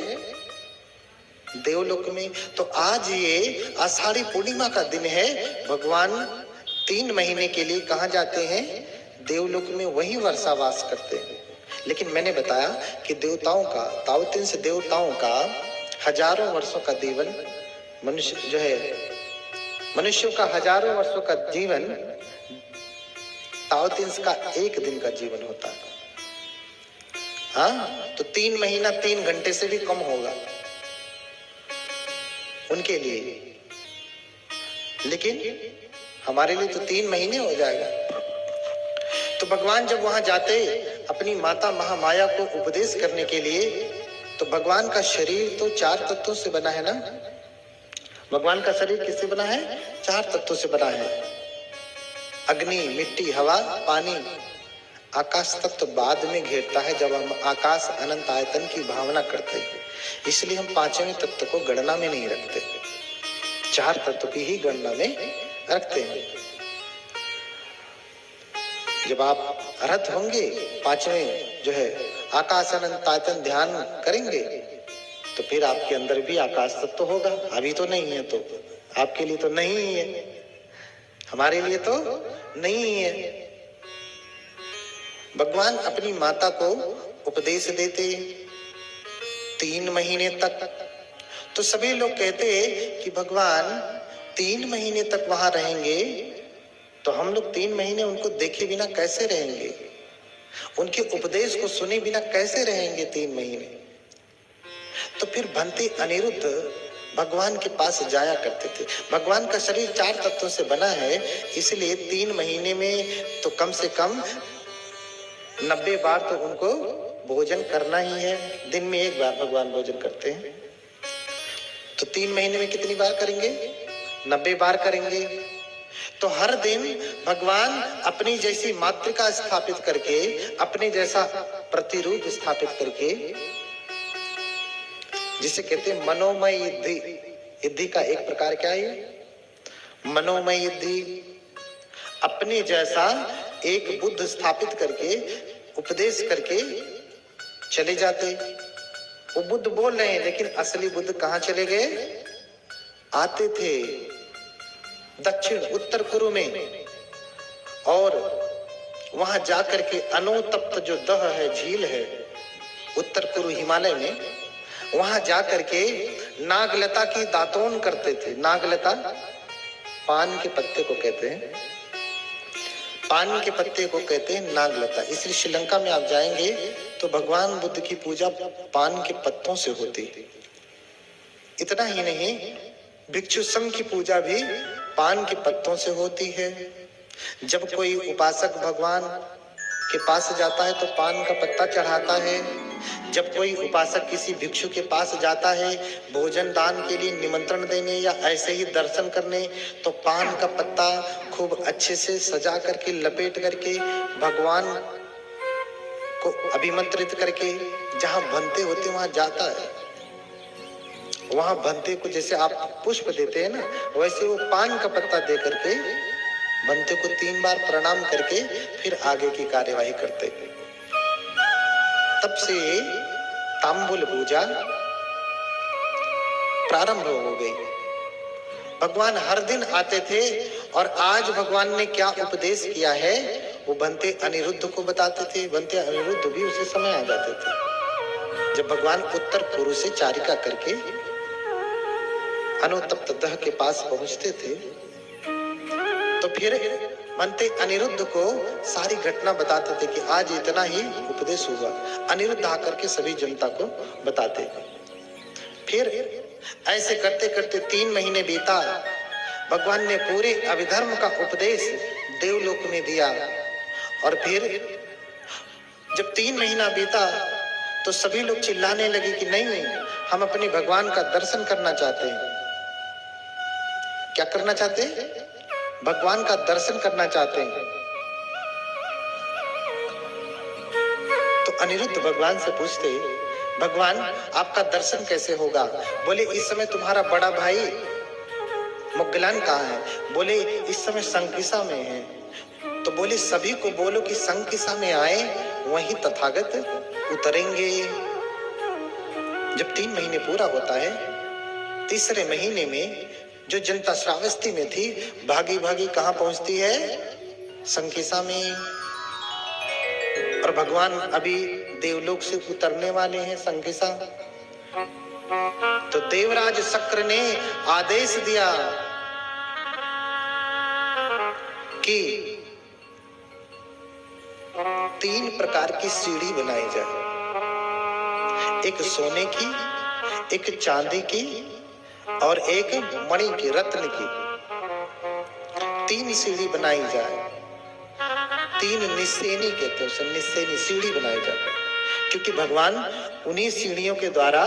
देवलोक में। तो आज ये आषाढ़ी पूर्णिमा का दिन है। भगवान 3 महीने के लिए कहां जाते हैं? देवलोक में, वही वर्षावास करते हैं। लेकिन मैंने बताया कि देवताओं का, ताओतिंस देवताओं का हजारों वर्षों का जीवन, मनुष्य जो है, मनुष्यों का हजारों वर्षों का जीवन ताओतिंस का 1 दिन का जीवन होता है। हाँ, तो 3 महीना 3 घंटे से भी कम होगा उनके लिए, लेकिन हमारे लिए तो 3 महीने हो जाएगा। तो भगवान जब वहां जाते अपनी माता महामाया को उपदेश करने के लिए, तो भगवान का शरीर तो 4 तत्वों से बना है ना। भगवान का शरीर किससे बना है? 4 तत्वों से बना है। अग्नि, मिट्टी, हवा, पानी। आकाश तत्व बाद में घेरता है जब हम आकाश अनंत आयतन की भावना करते हैं। इसलिए हम 5वें तत्व को गणना में नहीं रखते, 4 तत्व की ही गणना में रखते हैं। जब आप अर्हत होंगे, 5वें जो है आकाश अनंत आयतन ध्यान करेंगे, तो फिर आपके अंदर भी आकाश तत्व होगा। अभी तो नहीं है, तो आपके लिए तो नहीं है, हमारे लिए तो नहीं है। भगवान अपनी माता को उपदेश देते 3 महीने तक। तो सभी लोग कहते कि भगवान 3 महीने तक वहां रहेंगे, तो हम लोग 3 महीने उनको देखे बिना कैसे रहेंगे? उनके उपदेश को सुने बिना कैसे रहेंगे 3 महीने? तो फिर भंते अनिरुद्ध भगवान के पास जाया करते थे। भगवान का शरीर 4 तत्वों से बना है, इसलिए 3 महीने में तो कम से कम 90 बार तो उनको भोजन करना ही है। दिन में 1 बार भगवान भोजन करते हैं, तो 3 महीने में कितनी बार करेंगे? 90 बार करेंगे। तो हर दिन भगवान अपनी जैसी मातृका स्थापित करके, अपने जैसा प्रतिरूप स्थापित करके, जिसे कहते हैं मनोमय युद्धि। युद्धि का एक प्रकार क्या है? मनोमय युद्धि। अपने जैसा एक बुद्ध स्थापित करके, उपदेश करके चले जाते। वो बुद्ध बोल रहे हैं, लेकिन असली बुद्ध कहां चले गए? आते थे दक्षिण उत्तर कुरु में, और वहां जाकर के अनोतप्त जो दह है, झील है उत्तर कुरु हिमालय में, वहां जाकर के नागलता की दातोन करते थे। नागलता पान के पत्ते को कहते हैं, पान के पत्ते को कहते हैं नागलता। इसलिए श्रीलंका में आप जाएंगे तो भगवान बुद्ध की पूजा पान के पत्तों से होती। इतना ही नहीं, भिक्षु संघ की पूजा भी पान के पत्तों से होती है। जब कोई उपासक भगवान के पास जाता है तो पान का पत्ता चढ़ाता है। जब कोई उपासक किसी भिक्षु के पास जाता है भोजन दान के लिए निमंत्रण देने या ऐसे ही दर्शन करने, तो पान का पत्ता खूब अच्छे से सजा करके, लपेट करके, भगवान को अभिमंत्रित करके जहां भंते होते वहां जाता है। वहां भंते को जैसे आप पुष्प देते हैं ना, वैसे वो पान का पत्ता दे करके भंते को 3 बार प्रणाम करके फिर आगे की कार्यवाही करते। तब से तांबुल पूजा प्रारंभ हो गई। भगवान हर दिन आते थे, और आज भगवान ने क्या उपदेश किया है वो भंते अनिरुद्ध को बताते थे। भंते अनिरुद्ध भी उसी समय आ जाते थे जब भगवान उत्तर पूर्व से चारिका करके अनोतप्त दह के पास पहुंचते थे। तो फिर भंते अनिरुद्ध को सारी घटना बताते थे कि आज इतना ही उपदेश हुआ। अनिरुद्ध आकर के सभी जनता को बताते। फिर ऐसे करते करते 3 महीने बीता, भगवान ने पूरे अभिधर्म का उपदेश देवलोक में दिया। और फिर जब 3 महीना बीता तो सभी लोग चिल्लाने लगे कि नहीं, हम अपने भगवान का दर्शन करना चाहते हैं। क्या करना चाहते हैं? भगवान का दर्शन करना चाहते हैं। तो अनिरुद्ध भगवान से पूछते, भगवान आपका दर्शन कैसे होगा? बोले इस समय तुम्हारा बड़ा भाई मुग्गलान कहाँ है? बोले इस समय संकिसा में है। तो बोले सभी को बोलो कि संकिसा में आए, वहीं तथागत उतरेंगे। जब 3 महीने पूरा होता है, तीसरे महीने में जो जनता श्रावस्ती में थी भागी भागी कहाँ पहुंचती है? संकिसा में। और भगवान अभी देवलोक से उतरने वाले हैं संकिसा। तो देवराज शक्र ने आदेश दिया कि 3 प्रकार की सीढ़ी बनाई जाए, एक सोने की, एक चांदी की और एक मणि की, रत्न की। 3 सीढ़ी बनाई जाए। 3 निस्सेनी कहते हैं उसे, निस्सेनी सीढ़ी बनाई जाए, क्योंकि भगवान उन्हीं सीढ़ियों के द्वारा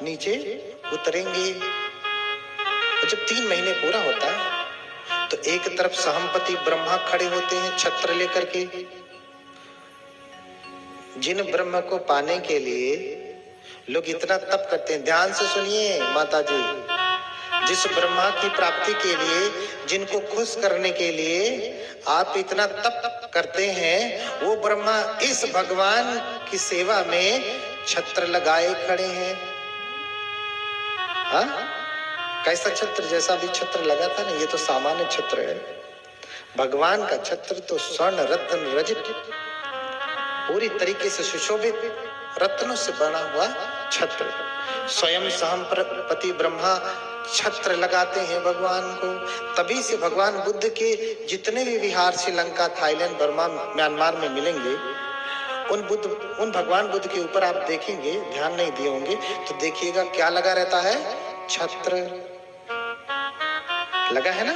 नीचे उतरेंगे। और जब 3 महीने पूरा होता है तो एक तरफ सहमपति ब्रह्मा खड़े होते हैं छत्र लेकर के। जिन ब्रह्म को पाने के लिए लोग इतना तप करते हैं, ध्यान से सुनिए माता जी, जिस ब्रह्मा की प्राप्ति के लिए, जिनको खुश करने के लिए आप इतना तप करते हैं, वो ब्रह्मा इस भगवान की सेवा में छत्र लगाए खड़े हैं। हाँ, कैसा छत्र? जैसा भी छत्र लगा था ना, ये तो सामान्य छत्र है। भगवान का छत्र तो स्वर्ण रत्न रजित पूरी तरीके से सुशोभित रत्नों से बना हुआ छत्र। स्वयं सहमपति ब्रह्मा छत्र लगाते हैं भगवान को। तभी से भगवान बुद्ध के जितने भी विहार श्रीलंका, थाईलैंड, बर्मा, म्यांमार में मिलेंगे, उन भगवान बुद्ध के ऊपर आप देखेंगे, ध्यान नहीं दिए होंगे तो देखिएगा क्या लगा रहता है? छत्र लगा है ना।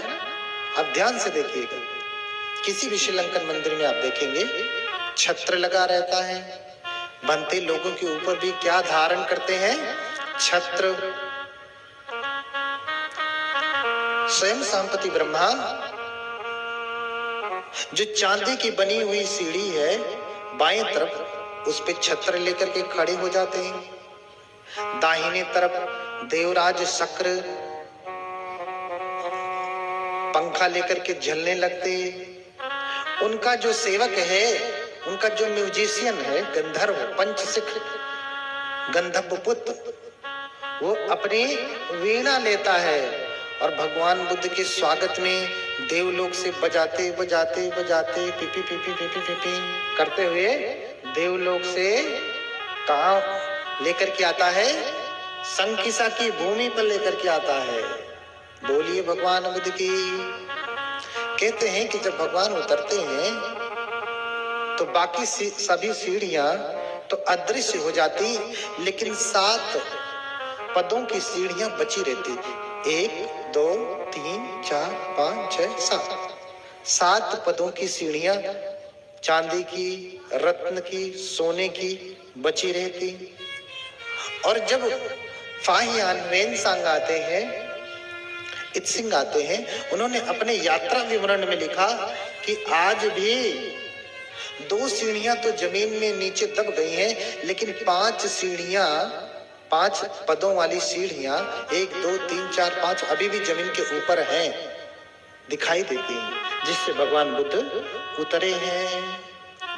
आप ध्यान से देखिएगा, किसी भी श्रीलंकन मंदिर में आप देखेंगे छत्र लगा रहता है। बनते लोगों के ऊपर भी क्या धारण करते हैं? छत्र। स्वयं संपत्ति ब्रह्मा जो चांदी की बनी हुई सीढ़ी है बाएं तरफ, उस पे छत्र लेकर के खड़े हो जाते हैं। दाहिने तरफ देवराज शक्र पंखा लेकर के झलने लगते। उनका जो सेवक है, उनका जो म्यूजिशियन है, गंधर्व पंचशिख गंधर्व पुत्र, वो अपनी वीणा लेता है और भगवान बुद्ध के स्वागत में देवलोक से बजाते बजाते बजाते पिपी पिपी पिपी पिपी करते हुए देवलोक से कहाँ लेकर के आता है? संकिसा की भूमि पर लेकर के आता है। बोलिए भगवान बुद्ध की। कहते हैं कि जब भगवान उतरते हैं तो बाकी सभी सीढ़ियां तो अदृश्य हो जाती, लेकिन 7 पदों की सीढ़ियां बची रहती। 1 2 3 4 5 6 7 7 पदों की सीढ़ियां चांदी की, रत्न की, सोने की बची रहती। और जब फाहियान वेनसांग आते हैं, इत्सिंग आते हैं, उन्होंने अपने यात्रा विवरण में लिखा कि आज भी 2 सीढ़ियां तो जमीन में नीचे दब गई हैं, लेकिन 5 सीढ़ियां, 5 पदों वाली सीढ़ियां 1 2 3 4 5 अभी भी जमीन के ऊपर हैं, दिखाई देती हैं, जिससे भगवान बुद्ध उतरे हैं।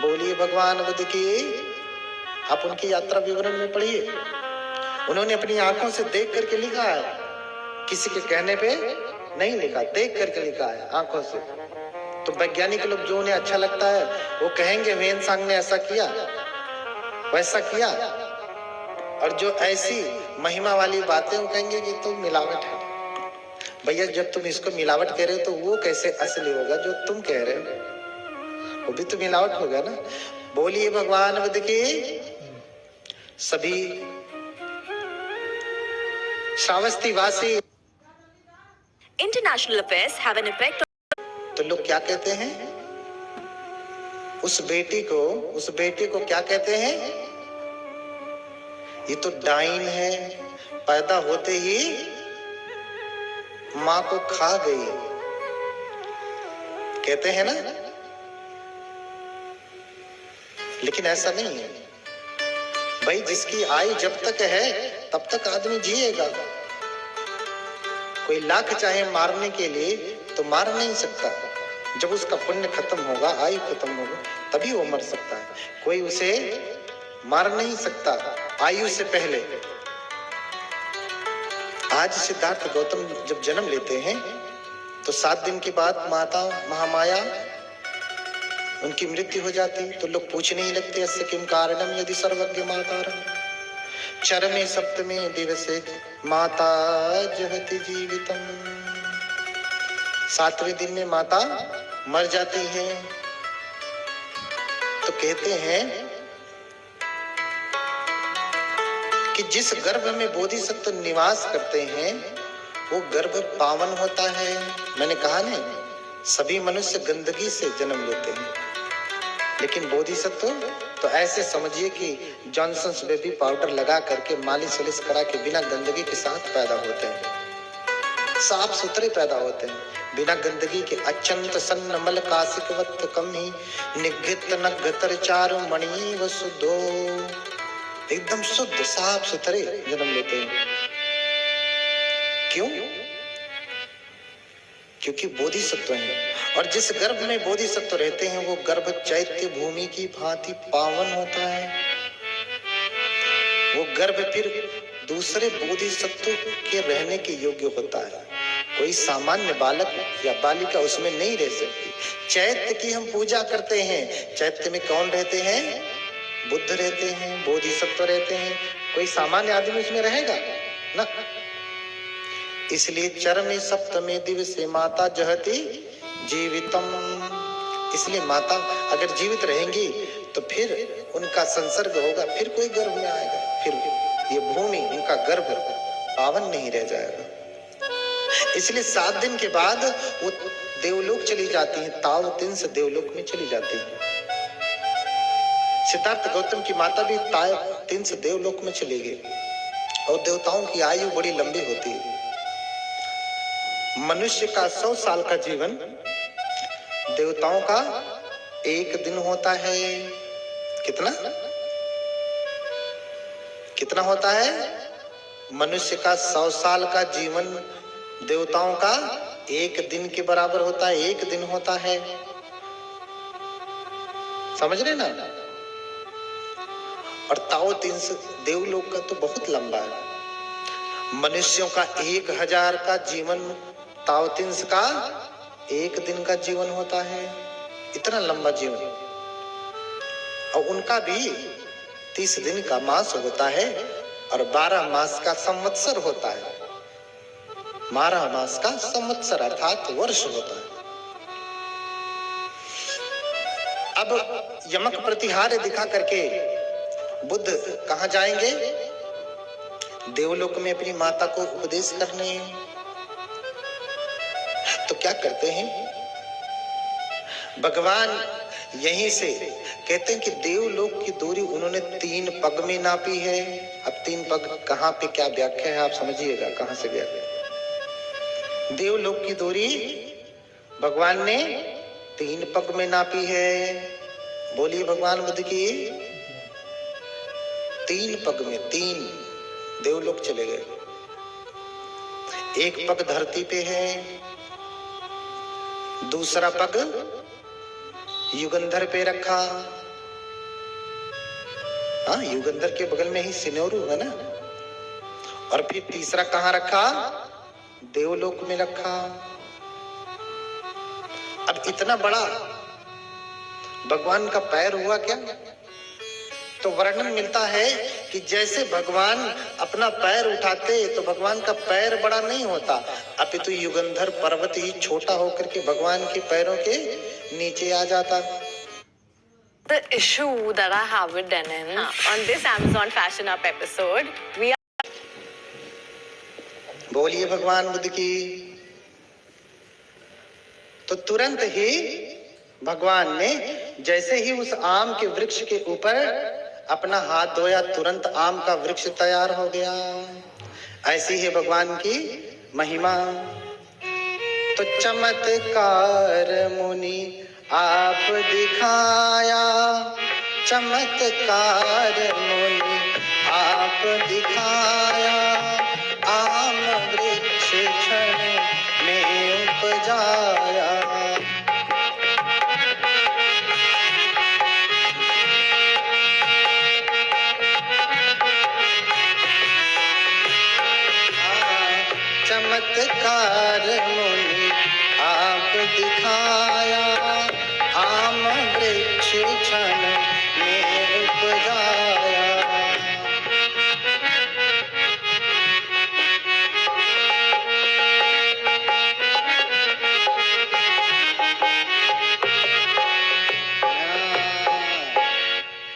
बोलिए भगवान बुद्ध की। आप उनकी यात्रा विवरण में पढ़िए, उन्होंने अपनी आंखों से देख करके लिखा है, किसी के कहने पे नहीं लिखा, देख करके लिखा है आंखों से। तो वैज्ञानिक लोग जो उन्हें अच्छा लगता है वो कहेंगे वेनसांग ने ऐसा किया, वैसा किया, और जो ऐसी महिमा वाली बातें वो कहेंगे कि तो मिलावट है। भैया जब तुम इसको मिलावट कह रहे हो तो वो कैसे असली होगा जो तुम कह रहे हो? वो भी तो मिलावट होगा ना। बोलिए भगवान बुद्ध की। सभी श्रावस्ती वासी International affairs have an effect तो लोग क्या कहते हैं? उस बेटी को क्या कहते हैं? ये तो डाइन है, पैदा होते ही मां को खा गई, कहते हैं ना। लेकिन ऐसा नहीं है भाई, जिसकी आयु जब तक है तब तक आदमी जिएगा। कोई लाख चाहे मारने के लिए तो मार नहीं सकता। जब उसका पुण्य खत्म होगा, आयु खत्म होगा, तभी वो मर सकता है। कोई उसे मार नहीं सकता आयु से पहले। आज सिद्धार्थ गौतम जब जन्म लेते हैं तो 7 दिन के बाद माता महामाया उनकी मृत्यु हो जाती। तो लोग पूछने ही लगते, अस्य किम कारणम यदि सर्वज्ञ मातारम चरमे सप्तमे दिवसे माता जहति जीवितम। 7वें दिन में माता मर जाती है। तो कहते हैं कि जिस गर्भ में बोधिसत्व निवास करते हैं वो गर्भ पावन होता है। मैंने कहा ना, सभी मनुष्य गंदगी से जन्म लेते हैं, लेकिन बोधिसत्व तो ऐसे समझिए कि जॉनसन्स बेबी पाउडर लगा करके मालिश वलिश करा के बिना गंदगी के साथ पैदा होते हैं, साफ सुथरे पैदा होते हैं, बिना गंदगी के। अत्यंत सन्न मल कासिकवत कम ही निघित नगतर चारु मणि वसुदो। एकदम शुद्ध साफ सुथरे जन्म लेते हैं। क्यों? क्योंकि बोधिसत्व है। और जिस गर्भ में बोधिसत्व रहते हैं वो गर्भ चैत्य भूमि की भांति पावन होता है। वो गर्भ फिर दूसरे बोधिसत्व के रहने के योग्य होता है। कोई सामान्य बालक या बालिका उसमें नहीं रह सकती। चैत्य की हम पूजा करते हैं। चैत्य में कौन रहते हैं? बुद्ध रहते हैं, बोधिसत्व रहते हैं। कोई सामान्य आदमी उसमें रहेगा ना। इसलिए चरमे सप्तमे दिवसे माता जहति जीवितम। इसलिए माता अगर जीवित रहेंगी तो फिर उनका संसर्ग होगा, फिर कोई गर्भ में आएगा, फिर ये भूमि उनका गर्भ पावन नहीं रह जाएगा। इसलिए 7 दिन के बाद वो देवलोक चली जाती हैं, ताव तिंस देवलोक में चली जाती हैं। सिद्धार्थ गौतम की माता भी ताव तिंस देवलोक में चली गई। और देवताओं की आयु बड़ी लंबी होती है। मनुष्य का 100 साल का जीवन, देवताओं का 1 दिन होता है। कितना कितना होता है? मनुष्य का 100 साल का जीवन देवताओं का 1 दिन के बराबर होता है। 1 दिन होता है, समझ रहे ना। और ताओ तिंस देवलोक का तो बहुत लंबा है। मनुष्यों का 1000 का जीवन, ताओ तिंस का 1 दिन का जीवन होता है। इतना लंबा जीवन। और उनका भी 30 दिन का मास होता है और 12 मास का संवत्सर होता है। 12 मास का संवत्सर अर्थात वर्ष होता है। अब यमक प्रतिहार्य दिखा करके बुद्ध कहां जाएंगे? देवलोक में अपनी माता को उपदेश करने। तो क्या करते हैं भगवान? यहीं से कहते हैं कि देवलोक की दूरी उन्होंने 3 पग में नापी है। अब 3 पग कहां पे क्या व्याख्या है आप समझिएगा, कहां से व्याख्या। देवलोक की दूरी भगवान ने 3 पग में नापी है। बोलिए भगवान बुद्ध की। 3 पग में 3 देवलोक चले गए। 1 पग धरती पे है, दूसरा पग युगंधर पे रखा। हाँ, युगंधर के बगल में ही सिनोरू है ना। और फिर तीसरा कहां रखा? देवलोक में रखा। अब इतना बड़ा भगवान का पैर हुआ क्या? तो वर्णन मिलता है कि जैसे भगवान अपना पैर उठाते तो भगवान का पैर बड़ा नहीं होता, अपितु युगंधर पर्वत ही छोटा होकर के भगवान के पैरों के नीचे आ जाता। The issue that I have with denim on this Amazon Fashion Up episode, we are बोलिए भगवान बुद्ध की। तो तुरंत ही भगवान ने जैसे ही उस आम के वृक्ष के ऊपर अपना हाथ धोया, तुरंत आम का वृक्ष तैयार हो गया। ऐसी है भगवान की महिमा। तो चमत्कार मुनि आप दिखाया, चमत्कार मुनि आप दिखाया, आम वृक्ष क्षण में उपजाया। चमत्कार मुनि आप दिखाया, आम वृक्ष क्षण में उपजाया।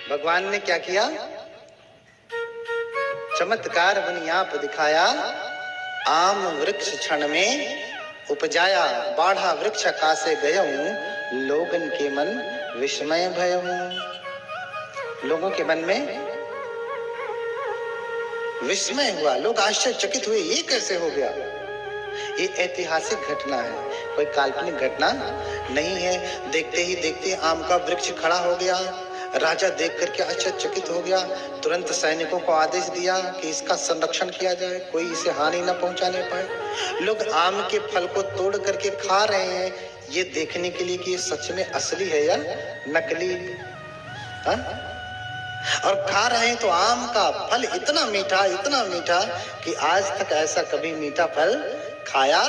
भगवान ने क्या किया? चमत्कार मुनि आप दिखाया, आम वृक्ष क्षण में उपजाया। बाढ़ा वृक्ष कासे गयऊं, लोगन के मन विस्मय भयऊं। लोगों के मन में विस्मय हुआ, लोग आश्चर्यचकित हुए, ये कैसे हो गया? ये ऐतिहासिक घटना है, कोई काल्पनिक घटना नहीं है। देखते ही देखते आम का वृक्ष खड़ा हो गया। राजा देख करके आश्चर्यचकित हो गया, तुरंत सैनिकों को आदेश दिया कि इसका संरक्षण किया जाए, कोई इसे हानि न पहुंचाने पाए। लोग आम के फल को तोड़ करके खा रहे हैं, ये देखने के लिए कि ये सच में असली है या नकली। हाँ? और खा रहे हैं तो आम का फल इतना मीठा कि आज तक ऐसा कभी मीठा फल खाया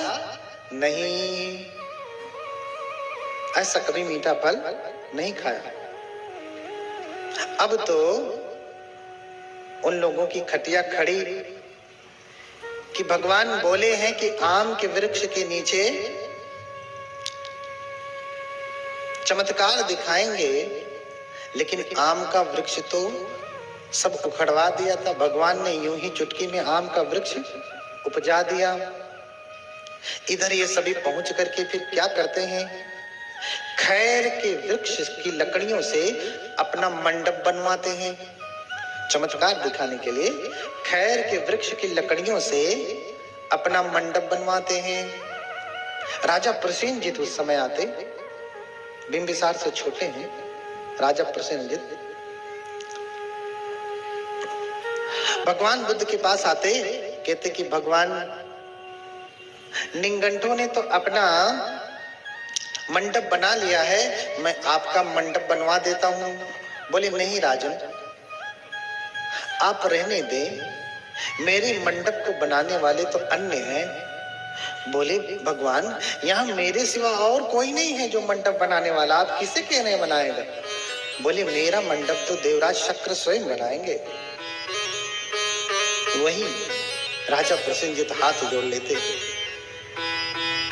नहीं, ऐसा कभी मीठा फल नहीं खाया। अब तो उन लोगों की खटिया खड़ी कि भगवान बोले हैं कि आम के वृक्ष के नीचे चमत्कार दिखाएंगे, लेकिन आम का वृक्ष तो सब उखड़वा दिया था। भगवान ने यूं ही चुटकी में आम का वृक्ष उपजा दिया। इधर ये सभी पहुंच करके फिर क्या करते हैं? खैर के वृक्ष की लकड़ियों से अपना मंडप बनवाते हैं। चमत्कार दिखाने के लिए खैर के वृक्ष की लकड़ियों से अपना मंडप बनवाते हैं। राजा प्रसेनजित उस समय आते, बिंबिसार से छोटे हैं राजा प्रसेनजित। भगवान बुद्ध के पास आते, कहते कि भगवान निंगंठों ने तो अपना मंडप बना लिया है, मैं आपका मंडप बनवा देता हूं। बोले नहीं राजन, आप रहने दें, मेरे मंडप को बनाने वाले तो अन्य हैं। बोले भगवान, यहाँ मेरे सिवा और कोई नहीं है जो मंडप बनाने वाला, आप किसे कहने बनाएगा? बोले मेरा मंडप तो देवराज शक्र स्वयं बनाएंगे। वही राजा प्रसेनजित हाथ जोड़ लेते,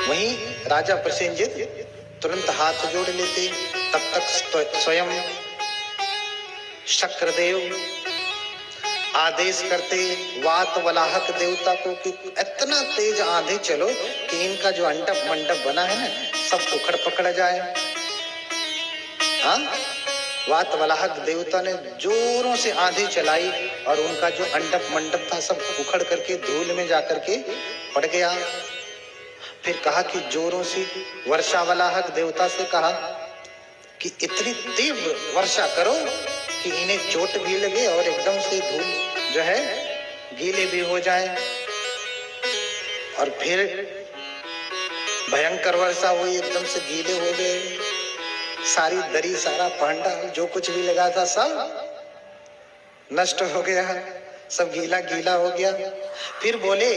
वही राजा प्रसेनजित तुरंत हाथ जोड़ लेते। तब तक स्वयं शक्रदेव आदेश करते वातवलाहक देवता को कि इतना तेज आंधी चलो कि इनका जो मंडप बना है ना, सब उखड़ पकड़ जाए। हाँ, वातवलाहक देवता ने जोरों से आंधी चलाई और उनका जो मंडप था सब उखड़ करके धूल में जाकर के पड़ गया। फिर कहा कि जोरों से वर्षावलाहक देवता से कहा कि इतनी तीव्र वर्षा करो कि इन्हें चोट भी लगे और एकदम से धूल जो है गीले भी हो जाए। और फिर भयंकर वर्षा हुई, एकदम से गीले हो गए, सारी दरी सारा पांडा जो कुछ भी लगा था सब नष्ट हो गया, सब गीला गीला हो गया। फिर बोले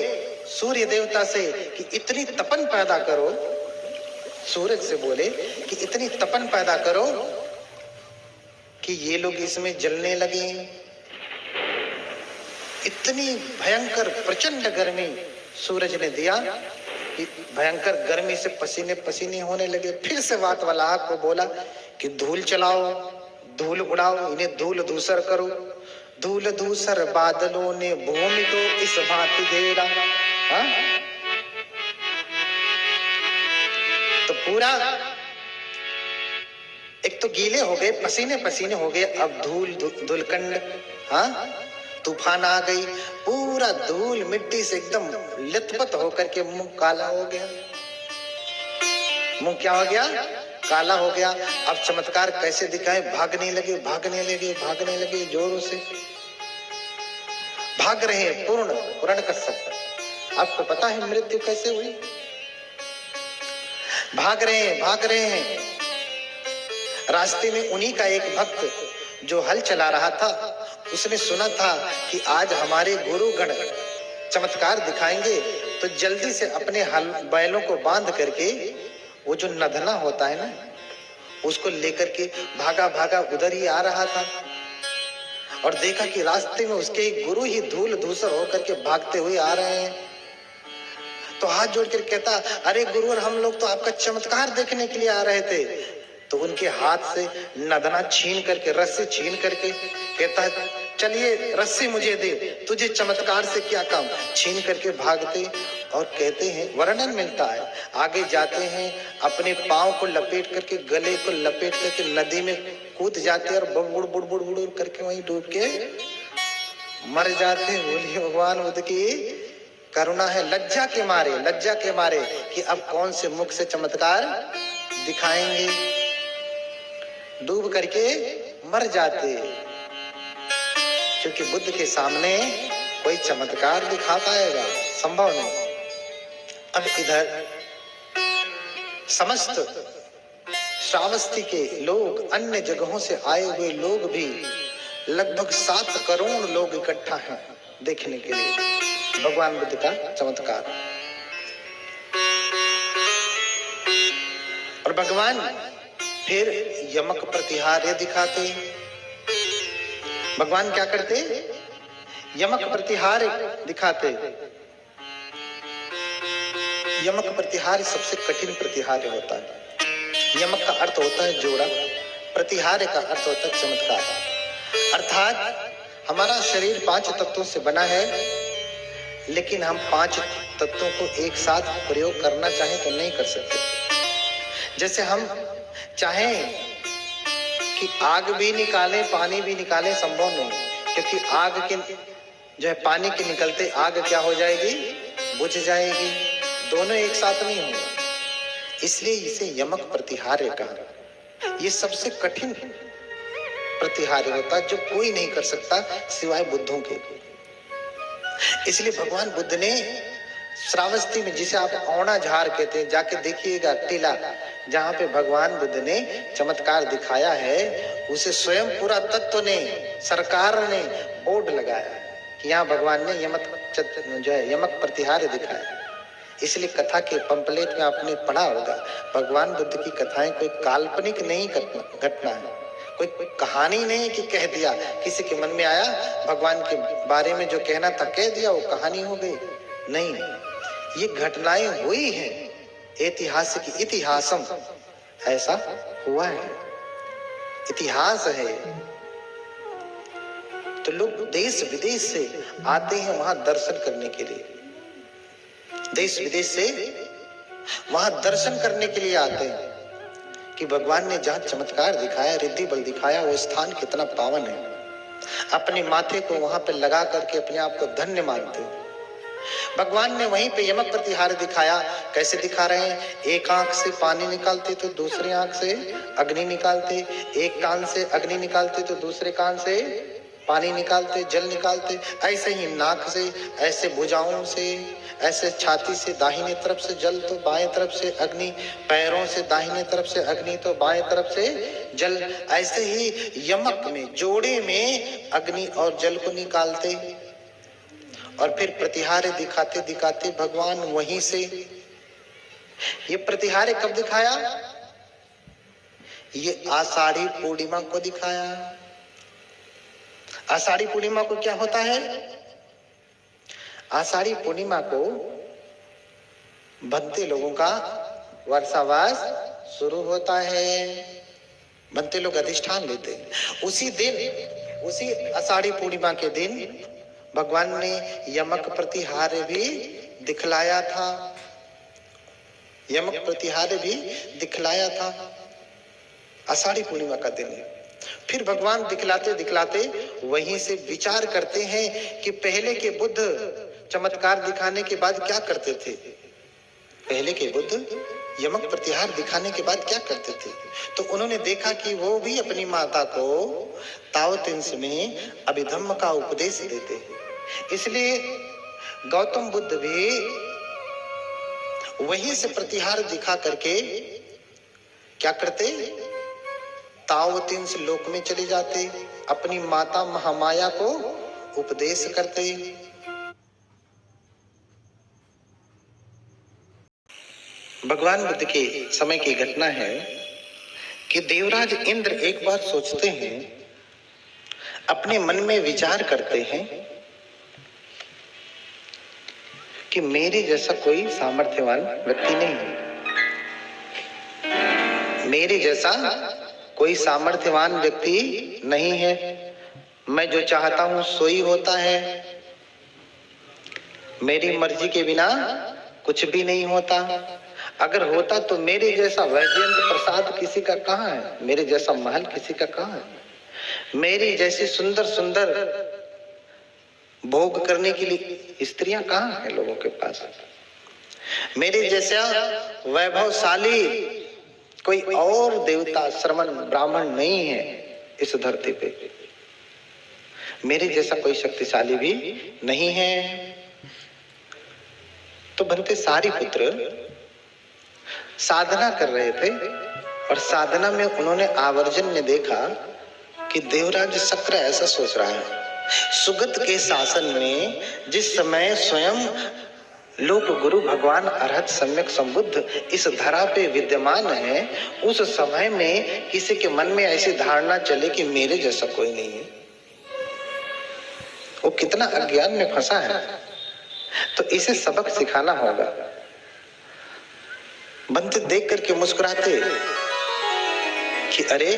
सूर्य देवता से कि इतनी तपन पैदा करो, सूरज से बोले कि इतनी तपन पैदा करो कि ये लोग इसमें जलने लगे। इतनी भयंकर प्रचंड गर्मी सूरज ने दिया कि भयंकर गर्मी से पसीने पसीने होने लगे। फिर से वातवलाहक को बोला कि धूल चलाओ, धूल उड़ाओ, इन्हें धूल धूसर करो। धूल धूसर बादलों ने भूमि को इस भांति घेरा। हाँ? तो पूरा एक तो गीले हो गए, पसीने पसीने हो गए, अब धूलकंड, हाँ, तूफान आ गई, पूरा धूल मिट्टी से एकदम लथपथ होकर के मुंह काला हो गया। मुंह क्या हो गया? काला हो गया। अब चमत्कार कैसे दिखाए? भागने लगे, भागने लगे, भागने लगे, जोरों से भाग रहे हैं, पूर्ण कसम। आपको पता है मृत्यु कैसे हुई? भाग रहे हैं, भाग रहे हैं। रास्ते में उन्हीं का एक भक्त जो हल चला रहा था, उसने सुना था कि आज हमारे गुरुगण चमत्कार दिखाएंगे, तो जल्दी से अपने हल बैलों को बांध करके, वो जो नधना होता है ना, उसको लेकर के भागा भागा उधर ही आ रहा था। और देखा कि रास्ते में उसके एक गुरु ही धूल धूसर होकर के भागते हुए आ रहे हैं। तो हाथ जोड़कर कहता, अरे गुरु, हम लोग तो आपका चमत्कार देखने के लिए आ रहे थे। तो उनके हाथ से नदना छीन करके, रस्सी छीन करके कहता है, चलिए रस्सी मुझे दे, तुझे चमत्कार से क्या काम। छीन करके भागते और कहते हैं, वर्णन मिलता है, आगे जाते हैं, अपने पांव को लपेट करके, गले को लपेट करके नदी में कूद जाते और बुड़ बुड़ बुड़ बुड़ करके वहीं डूब के मर जाते। बोलिए भगवान बुद्ध की करुणा है। लज्जा के मारे कि अब कौन से मुख से चमत्कार दिखाएंगे, डूब करके मर जाते, क्योंकि बुद्ध के सामने कोई चमत्कार दिखा पाएगा, संभव नहीं। अब इधर समस्त श्रावस्ती के लोग, अन्य जगहों से आए हुए लोग भी, लगभग 7 करोड़ लोग इकट्ठा हैं देखने के लिए भगवान बुद्ध का चमत्कार। और भगवान फिर यमक प्रतिहार्य दिखाते। भगवान क्या करते? यमक प्रतिहार्य दिखाते। यमक प्रतिहार्य सबसे कठिन प्रतिहार्य होता है। यमक का अर्थ होता है जोड़ा, प्रतिहार्य का अर्थ होता है चमत्कार। अर्थात हमारा शरीर 5 तत्वों से बना है, लेकिन हम 5 तत्वों को एक साथ प्रयोग करना चाहें तो नहीं कर सकते। जैसे हम चाहें कि आग भी निकालें, पानी भी निकालें, संभव नहीं, क्योंकि आग के जो है पानी के निकलते आग क्या हो जाएगी? बुझ जाएगी। दोनों एक साथ नहीं होंगे, इसलिए इसे यमक प्रतिहार्य कहा। ये सबसे कठिन प्रतिहार्य होता है, जो कोई नहीं कर सकता सिवाय बुद्धों के। इसलिए भगवान बुद्ध ने श्रावस्ती में, जिसे आप औना झार कहते हैं, जाके देखिएगा टीला, जहां पे भगवान बुद्ध ने चमत्कार दिखाया है, उसे स्वयं पूरा तत्व ने, सरकार ने बोर्ड लगाया कि यहाँ भगवान ने यमक प्रतिहार्य दिखाया। इसलिए कथा के पंपलेट में आपने पढ़ा होगा, भगवान बुद्ध की कथाएं कोई काल्पनिक नहीं घटना है, कोई कहानी नहीं कि कह दिया, किसी के मन में आया भगवान के बारे में जो कहना था कह दिया, वो कहानी हो गई। नहीं, ये घटनाएं हुई हैं, ऐतिहासिक, इतिहासम, ऐसा हुआ है, इतिहास है। तो लोग देश विदेश से आते हैं वहां दर्शन करने के लिए, देश विदेश से वहां दर्शन करने के लिए आते हैं कि भगवान ने जहां चमत्कार दिखाया, रिद्धि बल दिखाया, वो स्थान कितना पावन है। अपने माथे को वहां पे लगा करके अपने आप को धन्य मानते हैं। भगवान ने वहीं पे यमक प्रतिहार्य दिखाया। कैसे दिखा रहे हैं? एक आंख से पानी निकालते तो दूसरी आंख से अग्नि निकालते, एक कान से अग्नि निकालते तो दूसरे कान से पानी निकालते, जल निकालते, ऐसे ही नाक से, ऐसे भुजाओं से, ऐसे छाती से दाहिने तरफ से जल तो बाएं तरफ से अग्नि, पैरों से दाहिने तरफ से अग्नि तो बाएं तरफ से जल, ऐसे ही यमक में, जोड़े में अग्नि और जल को निकालते। और फिर प्रतिहार्य दिखाते दिखाते भगवान वहीं से, ये प्रतिहार्य कब दिखाया? ये आषाढ़ी पूर्णिमा को दिखाया। आषाढ़ी पूर्णिमा को क्या होता है? आषाढ़ी पूर्णिमा को भक्ति लोगों का वर्षावास शुरू होता है। भक्ति लोग अधिष्ठान लेते हैं। उसी दिन, उसी आषाढ़ी पूर्णिमा के दिन भगवान ने यमक प्रतिहार्य भी दिखलाया था। यमक प्रतिहार भी दिखलाया था। आषाढ़ी पूर्णिमा का दिन है। फिर भगवान दिखलाते दिखलाते वहीं से विचार करते हैं कि पहले के बुद्ध चमत्कार दिखाने के बाद क्या करते थे। पहले के बुद्ध यमक प्रतिहार दिखाने के बाद क्या करते थे। तो उन्होंने देखा कि वो भी अपनी माता को ताओ तिन्स में अभिधम्म का उपदेश देते हैं। इसलिए गौतम बुद्ध भी वहीं से प्रतिहार दिखा करके क्या करते, ताओ तिन्स लोक में चले जाते, अपनी माता महामाया को उपदेश करते। भगवान बुद्ध के समय की घटना है कि देवराज इंद्र एक बार सोचते हैं, अपने मन में विचार करते हैं कि मेरे जैसा कोई सामर्थ्यवान व्यक्ति नहीं है। मेरे जैसा कोई सामर्थ्यवान व्यक्ति नहीं है। मैं जो चाहता हूं सो ही होता है। मेरी मर्जी के बिना कुछ भी नहीं होता। अगर होता तो मेरे जैसा वैजयंत प्रसाद किसी का कहाँ है, मेरे जैसा महल किसी का कहाँ है, मेरी जैसी सुंदर सुंदर भोग करने के लिए स्त्रियां कहाँ हैं लोगों के पास। मेरे जैसा वैभवशाली कोई और देवता श्रमण ब्राह्मण नहीं है इस धरती पे। मेरे जैसा कोई शक्तिशाली भी नहीं है। तो बनते सारी पुत्र साधना कर रहे थे और साधना में उन्होंने आवर्जन में देखा कि देवराज शक्र ऐसा सोच रहा है। सुगत के शासन में जिस समय स्वयं लोक गुरु भगवान अरहत सम्यक संबुद्ध इस धरा पे विद्यमान है, उस समय में किसी के मन में ऐसी धारणा चले कि मेरे जैसा कोई नहीं है, वो कितना अज्ञान में फंसा है। तो इसे सबक सिखाना होगा। बनते देख करके मुस्कुराते कि अरे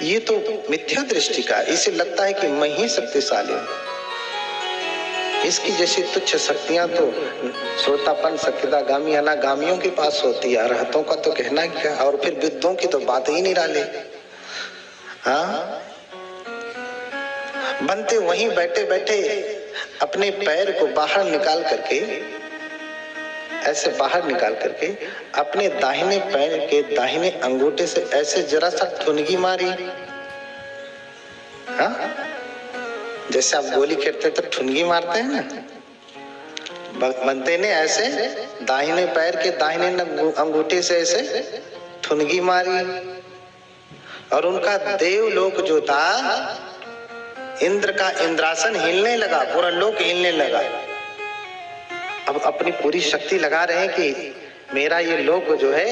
ये तो मिथ्या दृष्टि का, इसे लगता है कि मैं ही शक्तिशाली हूं। इसकी जैसी तुच्छ शक्तियां तो श्रोतापन सख्यतागामी अनागामियों के पास होती है, अरहतों का तो कहना क्या, और फिर विद्वानों की तो बात ही नहीं डाले। हाँ, बनते वहीं बैठे बैठे अपने पैर को बाहर निकाल करके, ऐसे बाहर निकाल करके अपने दाहिने पैर के दाहिने अंगूठे से ऐसे जरा सा ठुनगी मारी। हाँ, जैसे आप गोली खेलते तो ठुनगी मारते हैं ना, बनते ने ऐसे दाहिने पैर के दाहिने अंगूठे से ऐसे ठुनगी मारी और उनका देवलोक जो था, इंद्र का इंद्रासन हिलने लगा, पूरा लोक हिलने लगा। अब अपनी पूरी शक्ति लगा रहे हैं कि मेरा ये लोक जो है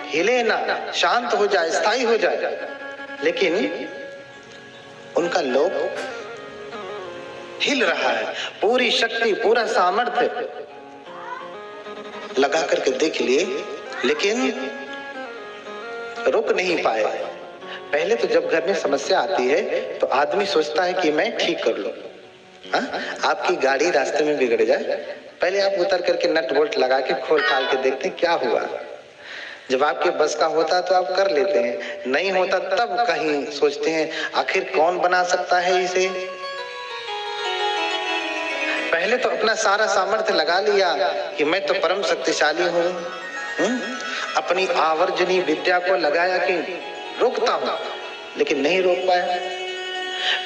हिले ना, शांत हो जाए, स्थायी हो जाए। लेकिन उनका लोक हिल रहा है। पूरी शक्ति पूरा सामर्थ्य लगा करके देख लिए, लेकिन रुक नहीं पाए। पहले तो जब घर में समस्या आती है तो आदमी सोचता है कि मैं ठीक कर लूं। आपकी गाड़ी रास्ते में बिगड़ जाए, पहले आप उतर करके नट बोल्ट लगा के खोल खाल के देखते हैं क्या हुआ। जब आपके बस का होता तो आप कर लेते हैं, नहीं होता तब कहीं सोचते हैं आखिर कौन बना सकता है इसे। पहले तो अपना सारा सामर्थ्य लगा लिया कि मैं तो परम शक्तिशाली हूँ, अपनी आवर्जनी विद्या को लगाया कि रोकता हूं, लेकिन नहीं रोक पाया।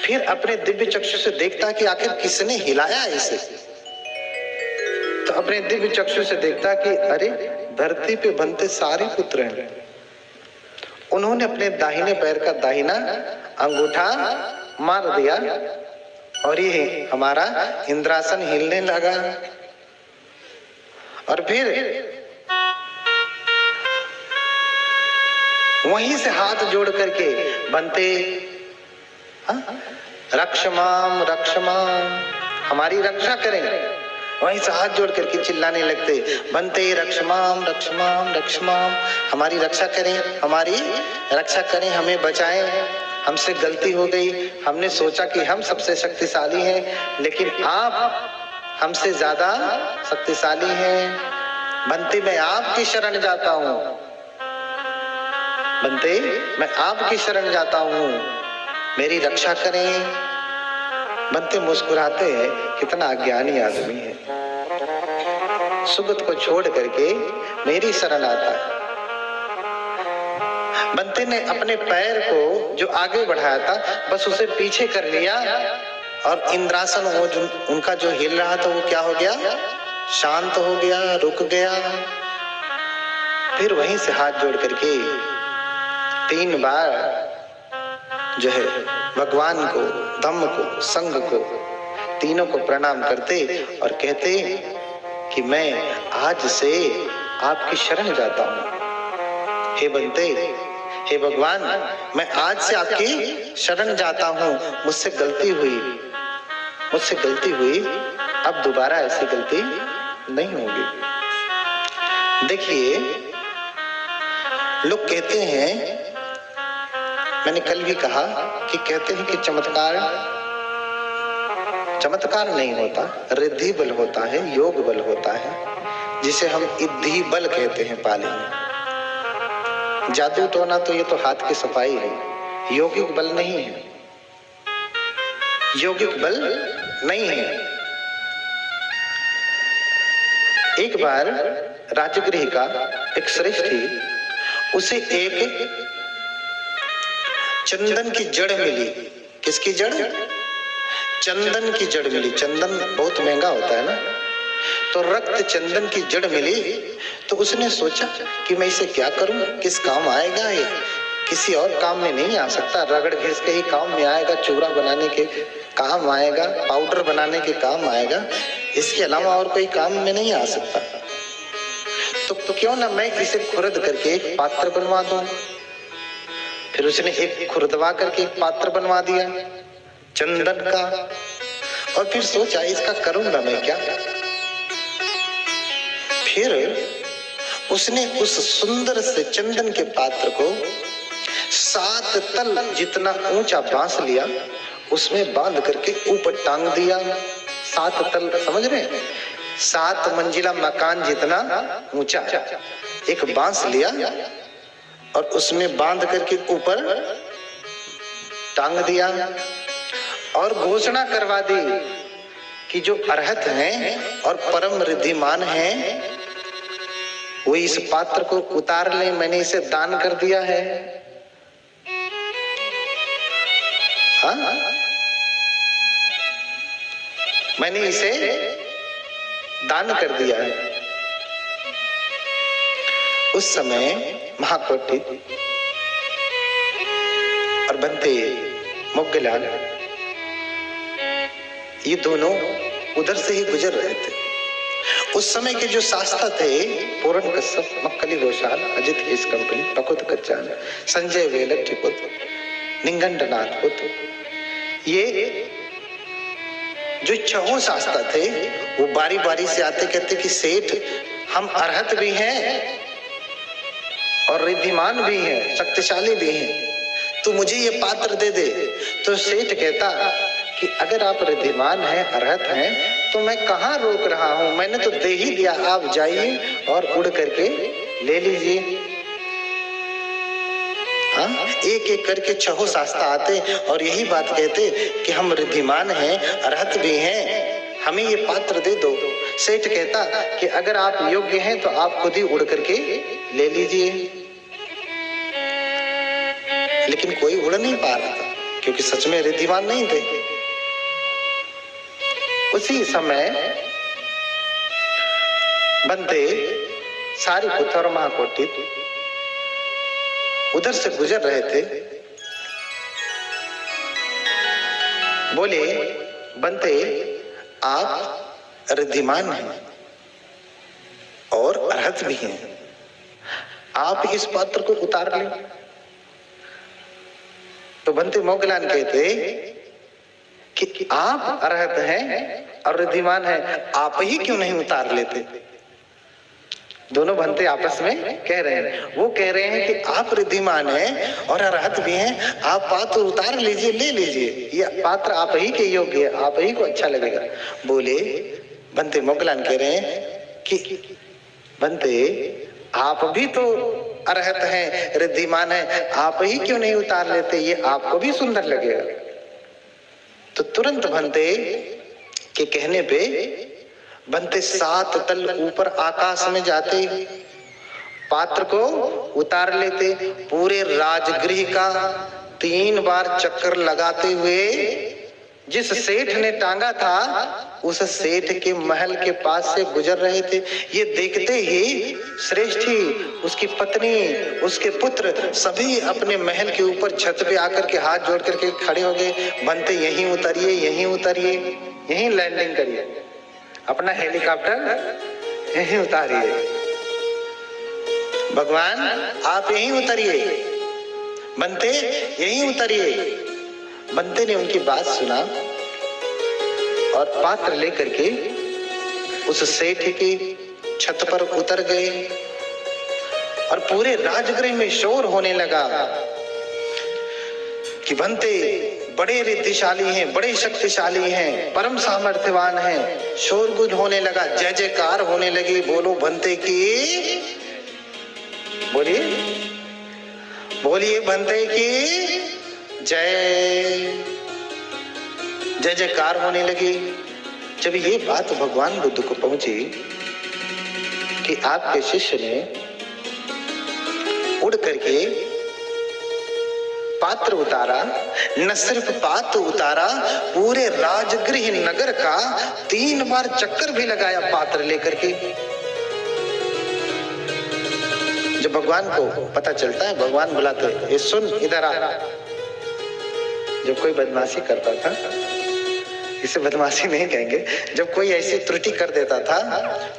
फिर अपने दिव्य चक्षु से देखता कि आखिर किसने हिलाया इसे। तो अपने दिव्य चक्षु से देखता कि अरे धरती पे बनते सारे पुत्र हैं। उन्होंने अपने दाहिने पैर का दाहिना अंगूठा मार दिया और ये हमारा इंद्रासन हिलने लगा। और फिर वहीं से हाथ जोड़ करके बनते रक्षमाम रक्षमाम, हमारी रक्षा करें। वहीं से हाथ जोड़ करके चिल्लाने लगते, बनते रक्षमाम रक्षमाम रक्षमाम, हमारी रक्षा करें, हमारी रक्षा करें, हमें बचाएं, हमसे गलती हो गई। हमने सोचा कि हम सबसे शक्तिशाली हैं, लेकिन आप हमसे ज्यादा शक्तिशाली हैं। बंते मैं आपकी शरण जाता हूं, बंते मैं आपकी शरण जाता हूं, मेरी रक्षा करें। बंते मुस्कुराते हैं, कितना अज्ञानी आदमी है, सुगत को छोड़ करके मेरी शरण आता है। बंते ने अपने पैर को जो आगे बढ़ाया था बस उसे पीछे कर लिया और इंद्रासन वो जो उनका जो हिल रहा था वो क्या हो गया, शांत हो गया, रुक गया। फिर वहीं से हाथ जोड़ करके 3 बार जो है भगवान को, धम्म को, संघ को, तीनों को प्रणाम करते और कहते कि मैं आज से आपकी शरण जाता हूं। हे बंते, हे भगवान, मैं आज से आपकी शरण जाता हूं, मुझसे गलती हुई, अब दोबारा ऐसी गलती नहीं होगी। देखिए, लोग कहते हैं, मैंने कल भी कहा कि कहते हैं कि चमत्कार नहीं होता, रिद्धि बल होता है, योग बल होता है, जिसे हम इद्धि बल कहते हैं पाली में। जादू टोना तो ये तो हाथ की सफाई है, यौगिक बल नहीं है, यौगिक बल नहीं है। एक बार राजगृह का एक श्रेष्ठी, उसे एक चंदन की जड़ मिली। किसकी जड़? चंदन की जड़ मिली। चंदन बहुत महंगा होता है ना, तो रक्त चंदन की जड़ मिली। तो उसने सोचा कि मैं इसे क्या करूं, किस काम आएगा ये, किसी और काम में नहीं आ सकता, रगड़ घिस के ही काम में आएगा, चूरा बनाने के काम आएगा, पाउडर बनाने के काम आएगा, इसके अलावा और कोई काम में नहीं आ सकता। तो क्यों ना मैं इसे खुरद करके एक पात्र बनवा दूं। फिर उसने एक खुरदवा करके एक पात्र बनवा दिया चंदन का, और फिर सोचा इसका करूंगा मैं क्या। फिर उसने उस सुंदर से चंदन के पात्र को 7 तल जितना ऊंचा बांस लिया, उसमें बांध करके ऊपर टांग दिया। 7 तल, समझ रहे हैं? 7 मंजिला मकान जितना ऊंचा एक बांस लिया और उसमें बांध करके ऊपर टांग दिया और घोषणा करवा दी कि जो अरहत हैं और परम रिद्धिमान हैं वो इस पात्र को उतार ले, मैंने इसे दान कर दिया है। हाँ, मैंने इसे दान कर दिया है। उस समय महाकोटि और बंते मोगलाल ये दोनों उधर से ही गुजर रहे थे। उस समय के जो शास्ता थे, पूरण कश्यप, मक्कली घोषाल, अजित केस कंपनी, पकुत कच्चान, संजय वेलट पुत्र, निंगंडनाथ पुत्र, ये जो 6 शास्ता थे वो बारी बारी से आते कहते कि सेठ हम अरहत भी हैं और रिद्धिमान भी हैं, शक्तिशाली भी हैं, तो मुझे ये पात्र दे दे। तो सेठ कहता कि अगर आप रिद्धिमान हैं, अरहत हैं, तो मैं कहाँ रोक रहा हूं, मैंने तो दे ही दिया, आप जाइए और उड़ करके ले लीजिए। हाँ, एक एक करके 6 शास्ता आते और यही बात कहते कि हम रिद्धिमान हैं, अरहत भी हैं, हमें ये पात्र दे दो। सेठ कहता कि अगर आप योग्य हैं तो आप खुद ही उड़ करके ले लीजिए। लेकिन कोई उड़ नहीं पा रहा था क्योंकि सच में रिद्धिमान नहीं थे। उसी समय बंते सारीपुत्र और महाकोटि उधर से गुजर रहे थे। बोले, बंते आप रिद्धिमान हैं और अरहत भी हैं, आप इस पात्र को उतार लें। तो बंते मोगलान कहते कि आप अरहत हैं और रिद्धिमान हैं, आप ही क्यों नहीं उतार लेते। दोनों बंते आपस में कह रहे हैं, वो कह रहे हैं कि आप रिद्धिमान हैं और अरहत भी हैं, आप पात्र उतार लीजिए, ले लीजिए, ये पात्र आप ही के योग्य है, आप ही को अच्छा लगेगा। बोले, बंते मोगलान कह रहे हैं कि बनते आप भी तो अरहत हैं, रिद्धिमान हैं, आप ही क्यों नहीं उतार लेते, ये आपको भी सुंदर लगेगा। तो तुरंत बनते के कहने पे बनते 7 तल ऊपर आकाश में जाते, पात्र को उतार लेते, पूरे राजगृह का 3 बार चक्कर लगाते हुए जिस सेठ ने टांगा था उस सेठ के महल के पास से गुजर रहे थे। ये देखते ही श्रेष्ठी, उसकी पत्नी, उसके पुत्र सभी अपने महल के ऊपर छत पे आकर के हाथ जोड़ करके खड़े हो गए। बनते यहीं उतरिए, यहीं उतरिए, यहीं लैंडिंग करिए, अपना हेलीकॉप्टर यहीं उतारिए, भगवान आप यहीं उतरिए, बनते यहीं उतरिए। बनते ने उनकी बात सुना और पात्र लेकर के उस सेठ की छत पर उतर गए और पूरे राजगृह में शोर होने लगा कि बनते बड़े रिद्धिशाली हैं, बड़े शक्तिशाली हैं, परम सामर्थ्यवान हैं। शोरगुल होने लगा, जय जयकार होने लगी। बोलो बनते की, बोलिए बोलिए बनते की जय। जय जयकार होने लगी। जब ये बात भगवान बुद्ध को पहुंची कि आपके शिष्य ने उड़ करके पात्र उतारा, न सिर्फ पात्र उतारा, पूरे राजगृह नगर का 3 बार चक्कर भी लगाया पात्र लेकर के। जब भगवान को पता चलता है, भगवान बुलाते, ये सुन इधर आ। जब कोई बदमाशी करता था, इसे बदमाशी नहीं कहेंगे, जब कोई ऐसी त्रुटि कर देता था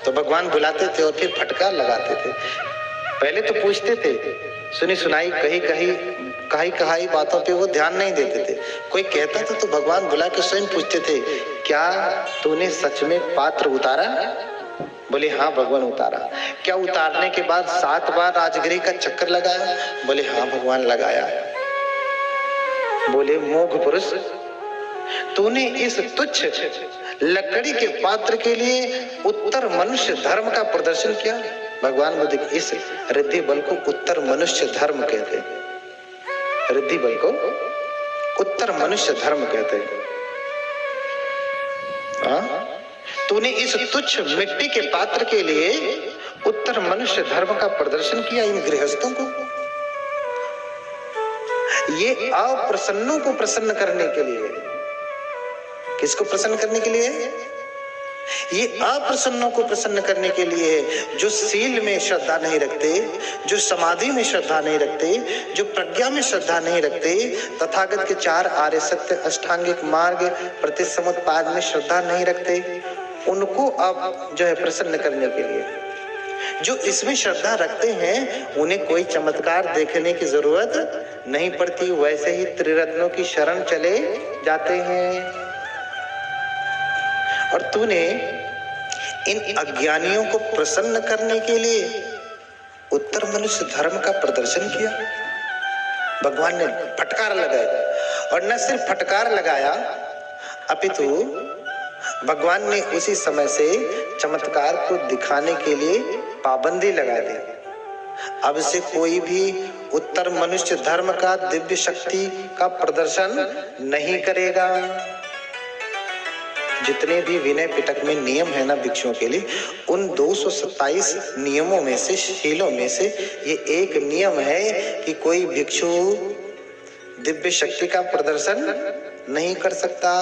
तो भगवान बुलाते थे और फिर फटकार लगाते थे। पहले तो पूछते थे, सुनी सुनाई कही कहाई बातों पे वो ध्यान नहीं देते थे। कोई कहता था तो भगवान बुला के स्वयं पूछते थे, क्या तूने सच में पात्र उतारा? बोले हाँ भगवान उतारा। क्या उतारने के बाद 7 बार राजगृह का चक्कर लगाया? बोले हाँ भगवान लगाया। बोले मूर्ख पुरुष, तूने इस तुच्छ लकड़ी के पात्र के लिए उत्तर मनुष्य धर्म का प्रदर्शन किया। भगवान बुद्ध इस रिद्धि बल को उत्तर मनुष्य धर्म कहते हैं। रिद्धि बल को उत्तर मनुष्य धर्म कहते हैं। तूने इस तुच्छ मिट्टी के पात्र के लिए उत्तर मनुष्य धर्म का प्रदर्शन किया इन गृहस्थों को। ये अप्रसन्नों को प्रसन्न करने के लिए। किसको प्रसन्न करने के लिए? ये अप्रसन्नों को प्रसन्न करने के लिए, जो सील में श्रद्धा नहीं रखते, जो समाधि में श्रद्धा नहीं रखते, जो प्रज्ञा में श्रद्धा नहीं रखते, तथागत के 4 आर्य सत्य अष्टांगिक मार्ग प्रतिसमुत्पाद में श्रद्धा नहीं रखते, उनको अब जो है प्रसन्न करने के लिए। जो इसमें श्रद्धा रखते हैं उन्हें कोई चमत्कार देखने की जरूरत नहीं पड़ती, वैसे ही त्रिरत्नों की शरण चले जाते हैं। और तूने इन अज्ञानियों को प्रसन्न करने के लिए उत्तर मनुष्य धर्म का प्रदर्शन किया। भगवान ने फटकार लगाया, और न सिर्फ फटकार लगाया अपितु भगवान ने उसी समय से चमत्कार को दिखाने के लिए पाबंदी लगा दी। अब से कोई भी उत्तर मनुष्य धर्म का दिव्य शक्ति का प्रदर्शन नहीं करेगा। जितने भी विनय पिटक में नियम है ना भिक्षुओं के लिए, उन 227 नियमों में से, शीलों में से ये एक नियम है कि कोई भिक्षु दिव्य शक्ति का प्रदर्शन नहीं कर सकता।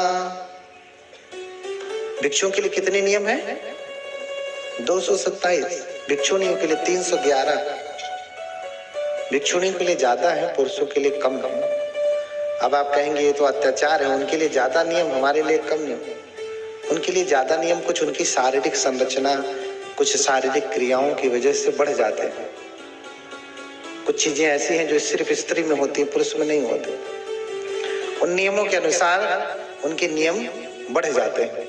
भिक्षुओं के लिए कितने नियम हैं? 227। भिक्षुणियों के लिए 311। भिक्षुणियों के लिए ज्यादा है, पुरुषों के लिए कम है। अब आप कहेंगे ये तो अत्याचार है, उनके लिए ज्यादा नियम, हमारे लिए कम नियम। उनके लिए ज्यादा नियम कुछ उनकी शारीरिक संरचना, कुछ शारीरिक क्रियाओं की वजह से बढ़ जाते हैं। कुछ चीजें ऐसी हैं जो सिर्फ स्त्री में होती है, पुरुष में नहीं होती। उन नियमों के अनुसार उनके नियम बढ़ जाते हैं।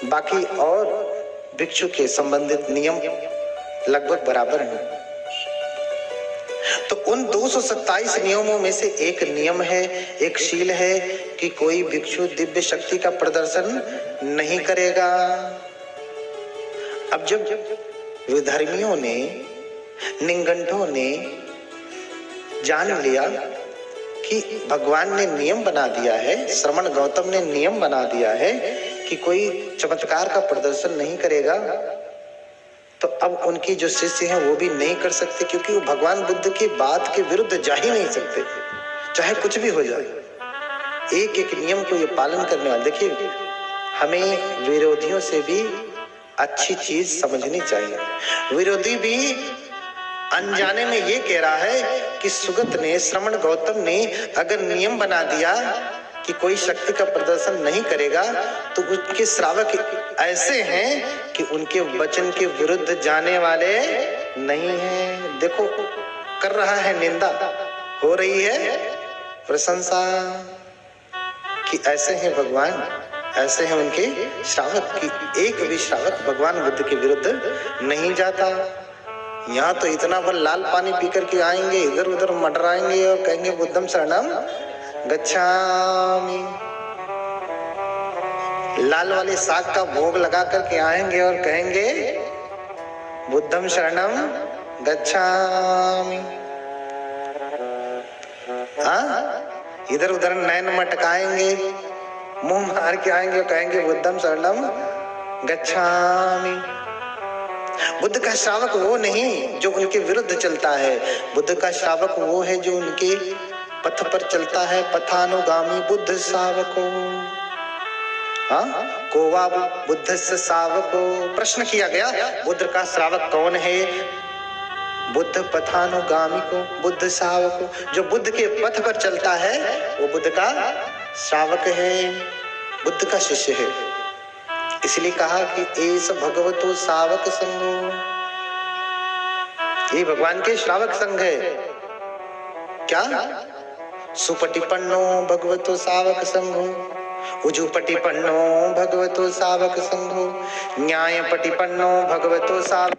बाकी और भिक्षु के संबंधित नियम लगभग बराबर हैं। तो उन 227 नियमों में से एक नियम है, एक शील है कि कोई भिक्षु दिव्य शक्ति का प्रदर्शन नहीं करेगा। अब जब विधर्मियों ने, निंगंठों ने जान लिया कि भगवान ने नियम बना दिया है, श्रमण गौतम ने नियम बना दिया है कि कोई चमत्कार का प्रदर्शन नहीं करेगा, तो अब उनकी जो शिष्य हैं वो भी नहीं कर सकते, क्योंकि वो भगवान बुद्ध की बात के विरुद्ध जा ही नहीं सकते, चाहे कुछ भी हो जाए। एक एक नियम को ये पालन करने वाले। देखिए, हमें विरोधियों से भी अच्छी चीज समझनी चाहिए। विरोधी भी अनजाने में ये कह रहा है कि सुगत ने, श्रमण गौतम ने अगर नियम बना दिया कि कोई शक्ति का प्रदर्शन नहीं करेगा, तो उनके श्रावक ऐसे हैं कि उनके वचन के विरुद्ध जाने वाले नहीं हैं। देखो, कर रहा है निंदा, हो रही है प्रशंसा कि ऐसे हैं भगवान, ऐसे हैं उनके श्रावक की एक भी श्रावक भगवान बुद्ध के विरुद्ध नहीं जाता। यहाँ तो इतना बल लाल पानी पी करके आएंगे, इधर उधर मंडराएंगे और कहेंगे बुद्धम शरणम गच्छामि। लाल वाले साग का भोग लगा करके आएंगे और कहेंगे बुद्धम शरणम गच्छामि। हाँ, इधर उधर नैन मटकाएंगे, मुंह मार के आएंगे और कहेंगे बुद्धम शरणम गच्छामि। बुद्ध का श्रावक वो नहीं जो उनके विरुद्ध चलता है, बुद्ध का श्रावक वो है जो उनके पथ पर चलता है। पथानुगामी बुद्ध शावको। हाँ, कोवा बुद्ध से शावको। प्रश्न किया गया, बुद्ध का श्रावक कौन है? बुद्ध पथानुगामी को, बुद्ध शावको। जो बुद्ध के पथ पर चलता है वो बुद्ध का श्रावक है, बुद्ध का शिष्य है। इसलिए कहा कि एस भगवतो शावक संघो, ये भगवान के श्रावक संघ है। क्या? सुपटिपन्नो भगवतो शावक संघो, उजुपटिपन्नो भगवतो शावक संघो, न्यायपटिपन्नो भगवतो शावक।